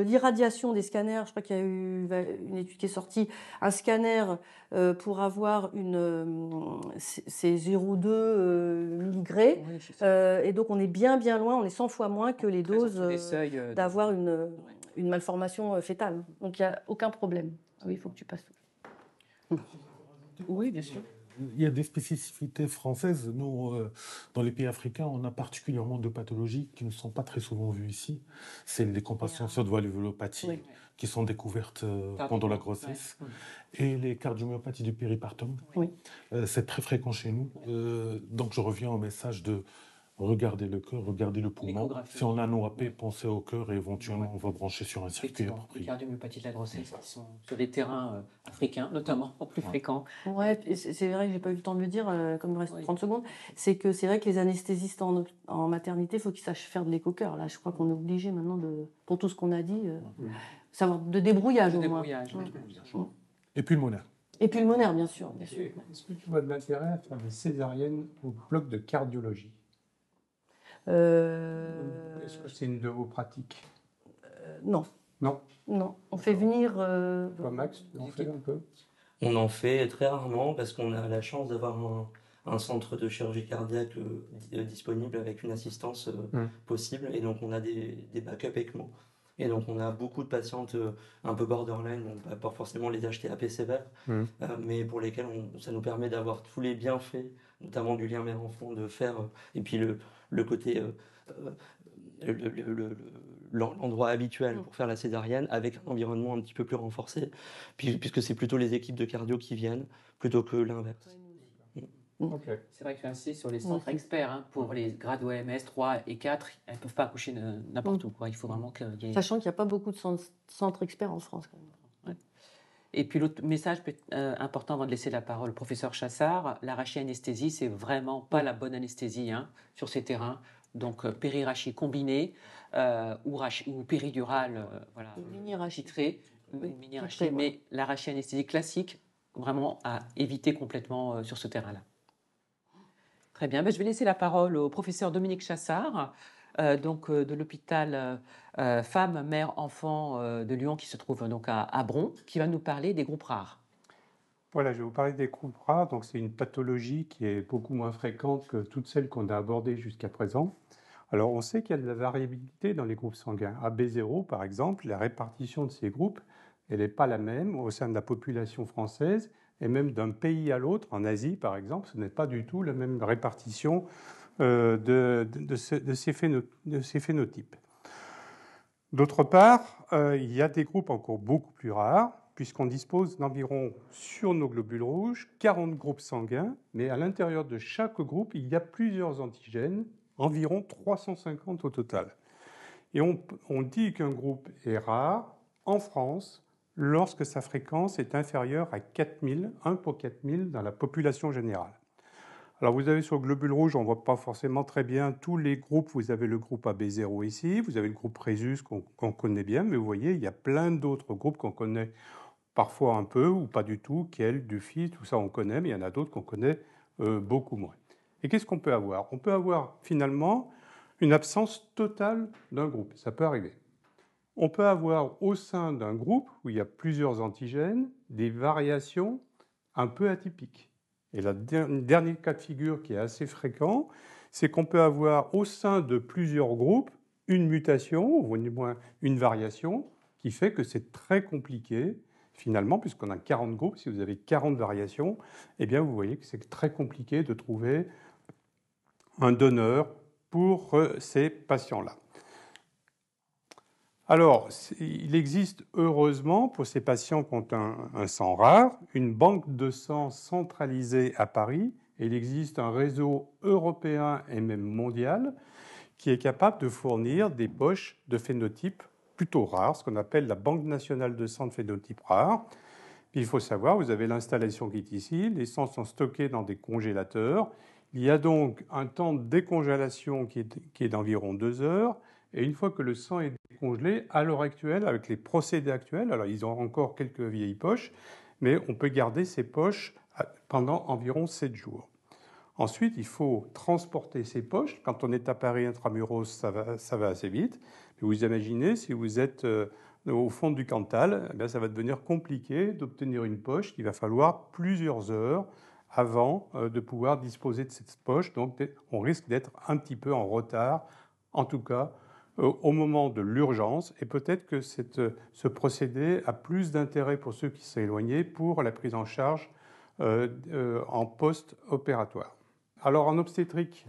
l'irradiation des scanners, je crois qu'il y a eu une étude qui est sortie, un scanner pour avoir c'est 0,2 milligray. Et donc on est bien loin, on est 100 fois moins que les doses d'avoir une malformation fétale. Donc il n'y a aucun problème. Oui, il faut que tu passes. Oui, bien sûr. il y a des spécificités françaises. Nous, dans les pays africains, on a particulièrement deux pathologies qui ne sont pas très souvent vues ici. C'est les décompensations de valvulopathie Oui. qui sont découvertes pendant la grossesse et les cardiomyopathies du péripartum. Oui. C'est très fréquent chez nous. Donc je reviens au message de regarder le cœur, regarder le poumon. L'échographie. Si on a un OAP, pensez au cœur et éventuellement on va brancher sur un circuit Effectivement, les approprié. cardiomyopathies de la grossesse qui sont sur les terrains africains, notamment, plus fréquents. Ouais, et c'est vrai que j'ai pas eu le temps de le dire, comme il me reste Oui. 30 secondes, c'est que c'est vrai que les anesthésistes en maternité, il faut qu'ils sachent faire de l'écho-cœur. Là, je crois qu'on est obligé maintenant, pour tout ce qu'on a dit, savoir de débrouillage Le au moins. débrouillage. Et pulmonaire. Et pulmonaire, bien sûr. Bien sûr. Est-ce que tu vois de l'intérêt à faire des césariennes au bloc de cardiologie? Est-ce que c'est une de vos pratiques? Non, Non. non. On fait venir. Toi, Max, tu en fais un peu? On en fait très rarement parce qu'on a la chance d'avoir un centre de chirurgie cardiaque disponible avec une assistance possible. Et donc, on a des backups ECMO. Et donc, on a beaucoup de patientes un peu borderline. On ne va pas forcément les acheter à AP sévère, mais pour lesquelles ça nous permet d'avoir tous les bienfaits, notamment du lien mère-enfant, de faire. Et puis, le côté. L'endroit habituel pour faire la césarienne avec un environnement un petit peu plus renforcé, puisque c'est plutôt les équipes de cardio qui viennent plutôt que l'inverse. Ok. C'est vrai que j'insiste sur les centres experts. Hein, pour les grades OMS 3 et 4, elles ne peuvent pas accoucher n'importe où. Quoi. Il faut vraiment qu'il y ait... Sachant qu'il n'y a pas beaucoup de centres experts en France. Quand même. Et puis l'autre message important avant de laisser la parole au professeur Chassard, l'arachie-anesthésie, c'est vraiment pas la bonne anesthésie sur ces terrains. Donc périrachie combinée ou péridurale, voilà, Mini-rachie. titrée, mini-rachie, mais l'arachie-anesthésie classique, vraiment à éviter complètement sur ce terrain-là. Très bien, je vais laisser la parole au professeur Dominique Chassard, de l'hôpital Femmes, Mères, Enfants de Lyon, qui se trouve donc à Bron, qui va nous parler des groupes rares. Voilà, je vais vous parler des groupes rares. Donc, c'est une pathologie qui est beaucoup moins fréquente que toutes celles qu'on a abordées jusqu'à présent. Alors, on sait qu'il y a de la variabilité dans les groupes sanguins. AB0, par exemple, la répartition de ces groupes, elle n'est pas la même au sein de la population française et même d'un pays à l'autre. En Asie, par exemple, ce n'est pas du tout la même répartition de ces phénotypes. D'autre part, il y a des groupes encore beaucoup plus rares, puisqu'on dispose d'environ, sur nos globules rouges, 40 groupes sanguins, mais à l'intérieur de chaque groupe, il y a plusieurs antigènes, environ 350 au total. Et on dit qu'un groupe est rare en France lorsque sa fréquence est inférieure à 4000, 1 pour 4000 dans la population générale. Alors vous avez sur le globule rouge, on ne voit pas forcément très bien tous les groupes. Vous avez le groupe AB0 ici, vous avez le groupe Rhésus qu'on connaît bien, mais vous voyez, il y a plein d'autres groupes qu'on connaît parfois un peu ou pas du tout, Kiel, Dufy, tout ça on connaît, mais il y en a d'autres qu'on connaît beaucoup moins. Et qu'est-ce qu'on peut avoir? On peut avoir finalement une absence totale d'un groupe, ça peut arriver. On peut avoir au sein d'un groupe où il y a plusieurs antigènes des variations un peu atypiques. Et le dernier cas de figure qui est assez fréquent, c'est qu'on peut avoir au sein de plusieurs groupes une mutation, ou du moins une variation, qui fait que c'est très compliqué, finalement, puisqu'on a 40 groupes, si vous avez 40 variations, eh bien vous voyez que c'est très compliqué de trouver un donneur pour ces patients-là. Alors, il existe heureusement pour ces patients qui ont un sang rare, une banque de sang centralisée à Paris, et il existe un réseau européen et même mondial qui est capable de fournir des poches de phénotypes plutôt rares, ce qu'on appelle la Banque nationale de sang de phénotypes rares. Puis il faut savoir, vous avez l'installation qui est ici, les sangs sont stockés dans des congélateurs. Il y a donc un temps de décongélation qui est d'environ 2 heures. Et une fois que le sang est décongelé, à l'heure actuelle, avec les procédés actuels, alors ils ont encore quelques vieilles poches, mais on peut garder ces poches pendant environ 7 jours. Ensuite, il faut transporter ces poches. Quand on est à Paris intramuros, ça va assez vite. Mais vous imaginez, si vous êtes au fond du Cantal, ça va devenir compliqué d'obtenir une poche. Il va falloir plusieurs heures avant de pouvoir disposer de cette poche. Donc, on risque d'être un petit peu en retard, en tout cas, au moment de l'urgence, et peut-être que ce procédé a plus d'intérêt pour ceux qui sont éloignés pour la prise en charge en post-opératoire. Alors en obstétrique,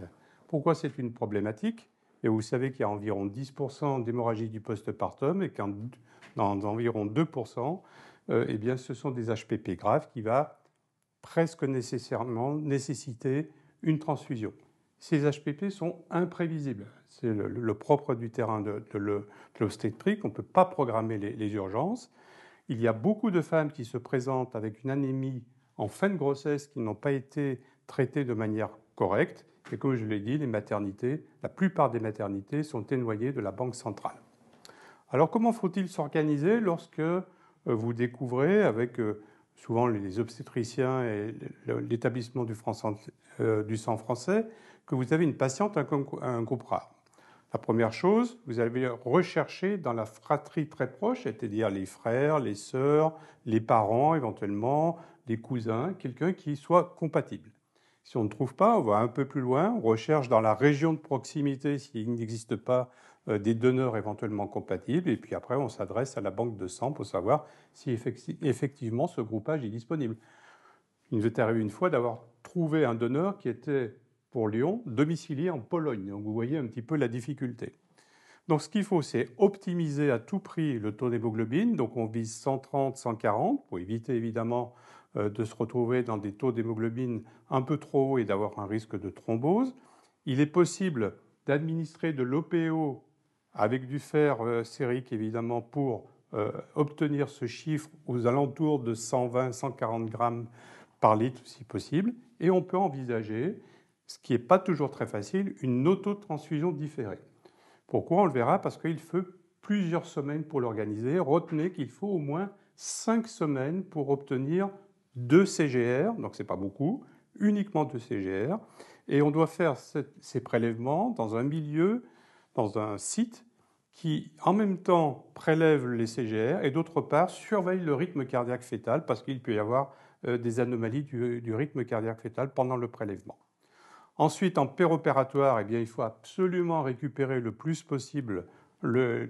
pourquoi c'est une problématique? Et vous savez qu'il y a environ 10% d'hémorragie du postpartum et qu'en environ 2%, eh bien, ce sont des HPP graves qui vont presque nécessairement nécessiter une transfusion. Ces HPP sont imprévisibles. C'est le propre du terrain de l'obstétrique. On ne peut pas programmer les urgences. Il y a beaucoup de femmes qui se présentent avec une anémie en fin de grossesse qui n'ont pas été traitées de manière correcte. Et comme je l'ai dit, les maternités, la plupart des maternités sont éloignées de la banque centrale. Alors comment faut-il s'organiser lorsque vous découvrez avec souvent les obstétriciens et l'établissement du sang français que vous avez une patiente à un groupe rare? La première chose, vous allez rechercher dans la fratrie très proche, c'est-à-dire les frères, les sœurs, les parents éventuellement, les cousins, quelqu'un qui soit compatible. Si on ne trouve pas, on va un peu plus loin, on recherche dans la région de proximité s'il n'existe pas des donneurs éventuellement compatibles, et puis après on s'adresse à la banque de sang pour savoir si effectivement ce groupage est disponible. Il nous est arrivé une fois d'avoir trouvé un donneur qui était pour Lyon, domicilié en Pologne. Donc vous voyez un petit peu la difficulté. Donc ce qu'il faut, c'est optimiser à tout prix le taux d'hémoglobine. Donc on vise 130, 140 pour éviter évidemment de se retrouver dans des taux d'hémoglobine un peu trop hauts et d'avoir un risque de thrombose. Il est possible d'administrer de l'OPO avec du fer sérique évidemment pour obtenir ce chiffre aux alentours de 120-140 grammes par litre si possible. Et on peut envisager, ce qui n'est pas toujours très facile, une autotransfusion différée. Pourquoi? On le verra, parce qu'il faut plusieurs semaines pour l'organiser. Retenez qu'il faut au moins 5 semaines pour obtenir 2 CGR, donc ce n'est pas beaucoup, uniquement 2 CGR. Et on doit faire ces prélèvements dans un milieu, dans un site qui, en même temps, prélève les CGR et d'autre part, surveille le rythme cardiaque fœtal parce qu'il peut y avoir des anomalies du rythme cardiaque fœtal pendant le prélèvement. Ensuite, en péropératoire, eh bien, il faut absolument récupérer le plus possible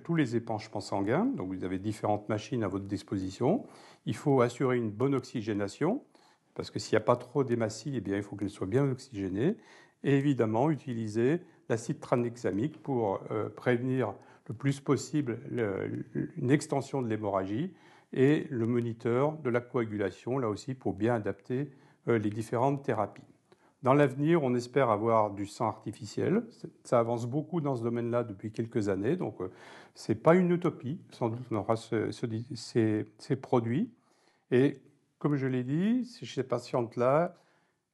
tous les épanchements sanguins. Donc, vous avez différentes machines à votre disposition. Il faut assurer une bonne oxygénation, parce que s'il n'y a pas trop d'hématie, eh bien, il faut qu'elle soit bien oxygénée. Et évidemment, utiliser l'acide tranexamique pour prévenir le plus possible une extension de l'hémorragie et le moniteur de la coagulation, là aussi, pour bien adapter les différentes thérapies. Dans l'avenir, on espère avoir du sang artificiel. Ça avance beaucoup dans ce domaine-là depuis quelques années, donc ce n'est pas une utopie. Sans doute on aura ces produits. Et comme je l'ai dit, ces patientes-là,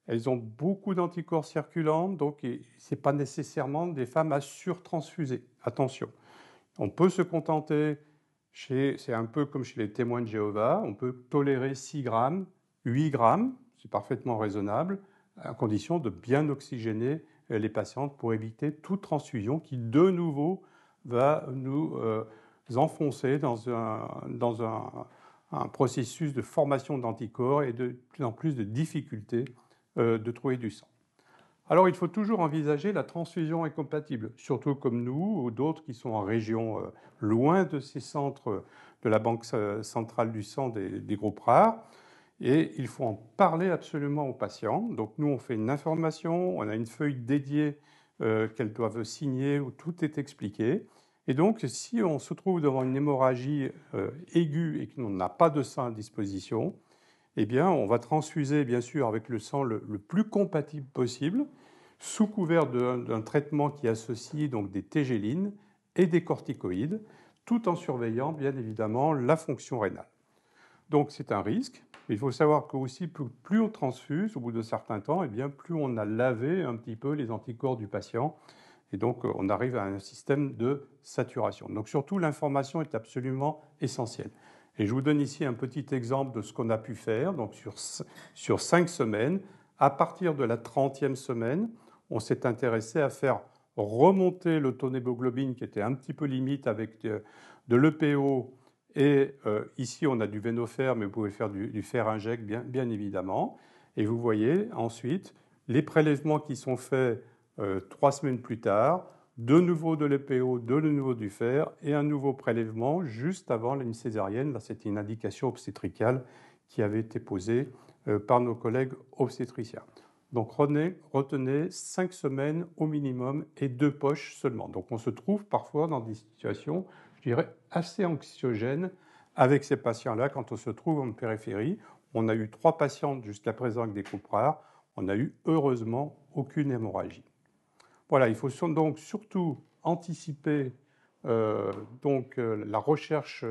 elles ont beaucoup d'anticorps circulants, donc ce n'est pas nécessairement des femmes à surtransfuser. Attention, on peut se contenter, c'est un peu comme chez les témoins de Jéhovah, on peut tolérer 6 grammes, 8 grammes, c'est parfaitement raisonnable, à condition de bien oxygéner les patientes pour éviter toute transfusion qui, de nouveau, va nous enfoncer dans un processus de formation d'anticorps et de plus en plus de difficultés de trouver du sang. Alors, il faut toujours envisager la transfusion incompatible, surtout comme nous ou d'autres qui sont en région loin de ces centres de la Banque centrale du sang des groupes rares. Et il faut en parler absolument aux patients. Donc nous, on fait une information, on a une feuille dédiée qu'elles doivent signer où tout est expliqué. Et donc, si on se trouve devant une hémorragie aiguë et qu'on n'a pas de sang à disposition, eh bien, on va transfuser, bien sûr, avec le sang le plus compatible possible, sous couvert d'un traitement qui associe donc des tégélines et des corticoïdes, tout en surveillant, bien évidemment, la fonction rénale. Donc, c'est un risque. Il faut savoir que aussi, plus on transfuse, au bout de certains temps, eh bien, plus on a lavé un petit peu les anticorps du patient. Et donc, on arrive à un système de saturation. Donc, surtout, l'information est absolument essentielle. Et je vous donne ici un petit exemple de ce qu'on a pu faire. Donc, sur 5 semaines, à partir de la 30e semaine, on s'est intéressé à faire remonter le taux d'hémoglobine qui était un petit peu limite avec de l'EPO. Et ici, on a du vénofer, mais vous pouvez faire du fer inject, bien évidemment. Et vous voyez ensuite les prélèvements qui sont faits 3 semaines plus tard, de nouveau de l'EPO, de nouveau du fer, et un nouveau prélèvement juste avant une césarienne. Là, c'était une indication obstétricale qui avait été posée par nos collègues obstétriciens. Donc retenez 5 semaines au minimum et 2 poches seulement. Donc on se trouve parfois dans des situations, je dirais, assez anxiogènes avec ces patients-là quand on se trouve en périphérie. On a eu 3 patientes jusqu'à présent avec des coupes rares. On n'a eu heureusement aucune hémorragie. Voilà, il faut donc surtout anticiper la recherche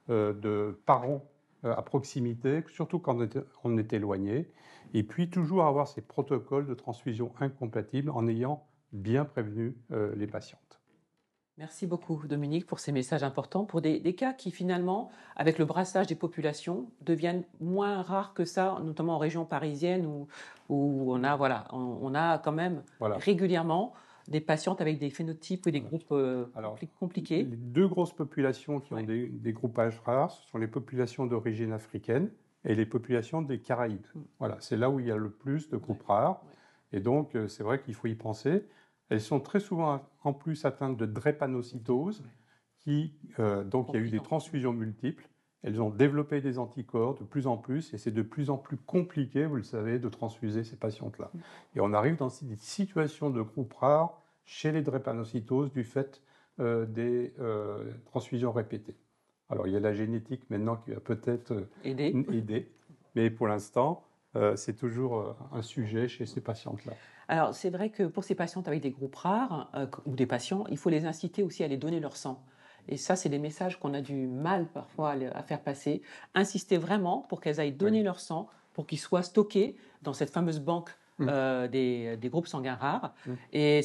de parents à proximité, surtout quand on est éloigné, et puis toujours avoir ces protocoles de transfusion incompatibles en ayant bien prévenu les patientes. Merci beaucoup, Dominique, pour ces messages importants, pour des cas qui, finalement, avec le brassage des populations, deviennent moins rares que ça, notamment en région parisienne, où on a quand même régulièrement des patientes avec des phénotypes et des groupes compliqués. Les 2 grosses populations qui ont des groupages rares, ce sont les populations d'origine africaine et les populations des Caraïbes. Voilà, c'est là où il y a le plus de groupes rares. Et donc, c'est vrai qu'il faut y penser. Elles sont très souvent en plus atteintes de drépanocytose, donc il y a eu des transfusions multiples. Elles ont développé des anticorps de plus en plus, et c'est de plus en plus compliqué, vous le savez, de transfuser ces patientes-là. Et on arrive dans des situations de groupes rares chez les drépanocytoses du fait des transfusions répétées. Alors il y a la génétique maintenant qui va peut-être aider, mais pour l'instant, c'est toujours un sujet chez ces patientes-là. Alors, c'est vrai que pour ces patientes avec des groupes rares ou des patients, il faut les inciter aussi à aller donner leur sang. Et ça, c'est des messages qu'on a du mal parfois à faire passer. Insister vraiment pour qu'elles aillent donner leur sang, pour qu'il soit stocké dans cette fameuse banque des groupes sanguins rares. Et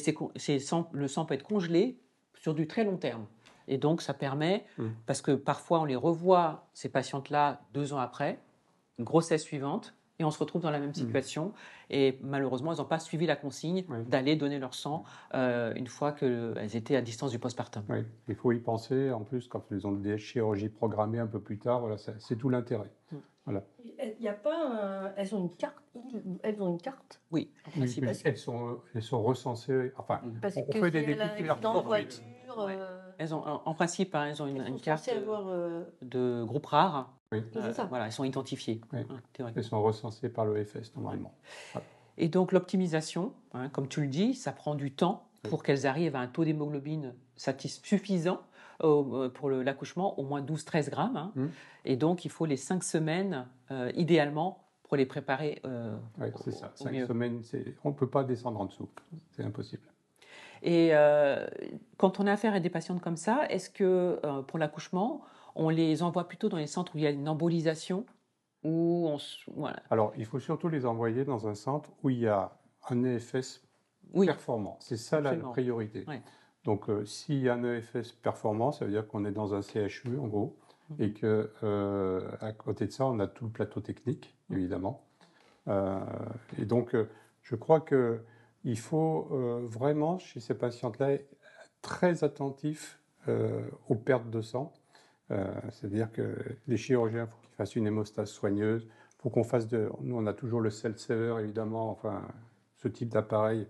le sang peut être congelé sur du très long terme. Et donc, ça permet, parce que parfois on les revoit, ces patientes-là, 2 ans après, une grossesse suivante, et on se retrouve dans la même situation. Et malheureusement, elles n'ont pas suivi la consigne d'aller donner leur sang une fois qu'elles étaient à distance du postpartum. Oui, il faut y penser. En plus, quand elles ont des chirurgies programmées un peu plus tard, voilà, c'est tout l'intérêt. Voilà. Il n'y a pas elles ont une carte. Elles ont une carte. Oui, en principe. Elles sont recensées. Enfin, parce on que fait des découvertes. Elles ont, en principe, elles ont une carte de groupe rare. Oui. Voilà, elles sont identifiées. Oui. Elles sont recensées par l'EFS normalement. Voilà. Et donc l'optimisation, comme tu le dis, ça prend du temps pour qu'elles arrivent à un taux d'hémoglobine suffisant pour l'accouchement, au moins 12-13 grammes. Et donc il faut les 5 semaines, idéalement, pour les préparer. Oui, c'est ça. 5 semaines, on ne peut pas descendre en dessous. C'est impossible. Et quand on a affaire à des patientes comme ça, est-ce que pour l'accouchement, on les envoie plutôt dans les centres où il y a une embolisation voilà. Alors, il faut surtout les envoyer dans un centre où il y a un EFS performant. C'est ça la priorité. Oui. Donc, s'il y a un EFS performant, ça veut dire qu'on est dans un CHU, en gros, et qu'à côté de ça, on a tout le plateau technique, évidemment. Et donc, je crois qu'il faut vraiment, chez ces patientes-là, être très attentif aux pertes de sang. C'est-à-dire que les chirurgiens, il faut qu'ils fassent une hémostase soigneuse. Il faut qu'on fasse nous, on a toujours le cell saver, évidemment, enfin, ce type d'appareil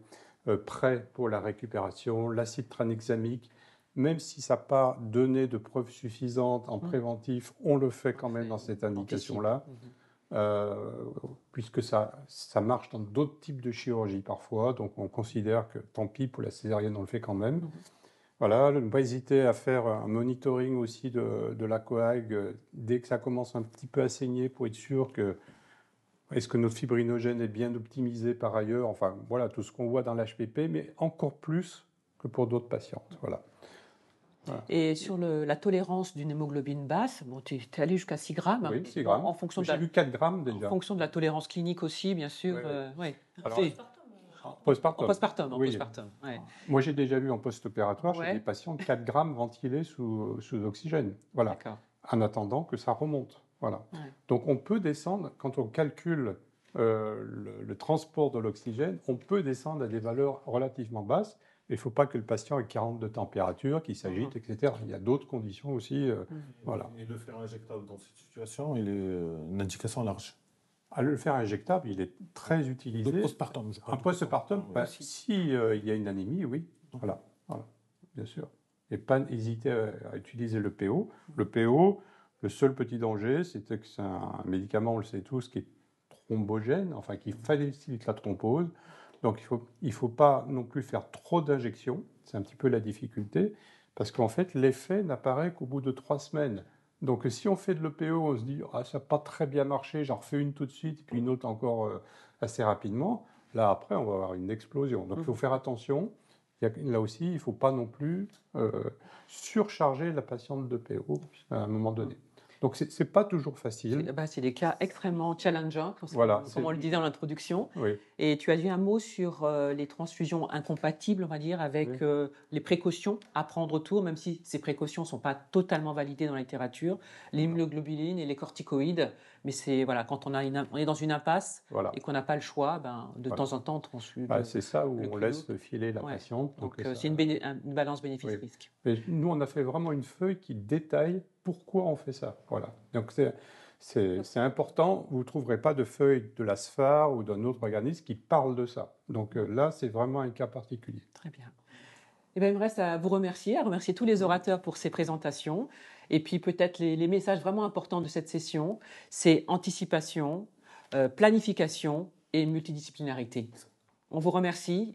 prêt pour la récupération, l'acide tranexamique. Même si ça n'a pas donné de preuves suffisantes en préventif, on le fait quand même dans cette indication-là, puisque ça marche dans d'autres types de chirurgie parfois. Donc on considère que tant pis, pour la césarienne, on le fait quand même. Voilà, ne pas hésiter à faire un monitoring aussi de la coag dès que ça commence un petit peu à saigner pour être sûr que est-ce que notre fibrinogène est bien optimisé par ailleurs. Enfin, voilà, tout ce qu'on voit dans l'HPP, mais encore plus que pour d'autres patientes. Voilà. Et sur la tolérance d'une hémoglobine basse, tu es allé jusqu'à 6 grammes. Oui, 6 grammes. J'ai vu 4 grammes déjà. En fonction de la tolérance clinique aussi, bien sûr. Postpartum. Postpartum. Moi, j'ai déjà vu en post-opératoire chez des patients 4 grammes ventilés sous oxygène. Voilà. En attendant que ça remonte. Voilà. Donc, on peut descendre, quand on calcule le transport de l'oxygène, on peut descendre à des valeurs relativement basses. Il ne faut pas que le patient ait 40 de température, qu'il s'agite, etc. Il y a d'autres conditions aussi. Voilà. Et le fer injectable dans cette situation, il est une indication large. Le fer injectable, il est très utilisé. Le postpartum. En postpartum, s'il y a une anémie, oui. Voilà, bien sûr. Et pas hésiter à utiliser le PO. Le PO, le seul petit danger, c'était que c'est un médicament, on le sait tous, qui est thrombogène, enfin qui facilite la thrombose. Donc il faut pas non plus faire trop d'injections, c'est un petit peu la difficulté, parce qu'en fait l'effet n'apparaît qu'au bout de 3 semaines. Donc si on fait de l'EPO, on se dit ah, ça n'a pas très bien marché, j'en refais une tout de suite, puis une autre encore assez rapidement. Là après on va avoir une explosion. Donc il faut faire attention. Là aussi, il ne faut pas non plus surcharger la patiente d'EPO à un moment donné. Donc, ce n'est pas toujours facile. C'est des cas extrêmement challengeants, Voilà, comme on le disait dans l'introduction. Oui. Et tu as dit un mot sur les transfusions incompatibles, on va dire, avec les précautions à prendre autour, même si ces précautions ne sont pas totalement validées dans la littérature, l'immunoglobuline et les corticoïdes. Mais c'est voilà, quand on est dans une impasse et qu'on n'a pas le choix, de temps en temps, on transfuse. C'est ça où on laisse filer la patiente. Donc c'est une balance bénéfice-risque. Mais nous, on a fait vraiment une feuille qui détaille pourquoi on fait ça. Voilà. Donc c'est important. Vous ne trouverez pas de feuille de la SFAR ou d'un autre organisme qui parle de ça. Donc là, c'est vraiment un cas particulier. Très bien. Eh bien, il me reste à vous remercier, tous les orateurs pour ces présentations. Et puis peut-être les messages vraiment importants de cette session, c'est anticipation, planification et multidisciplinarité. On vous remercie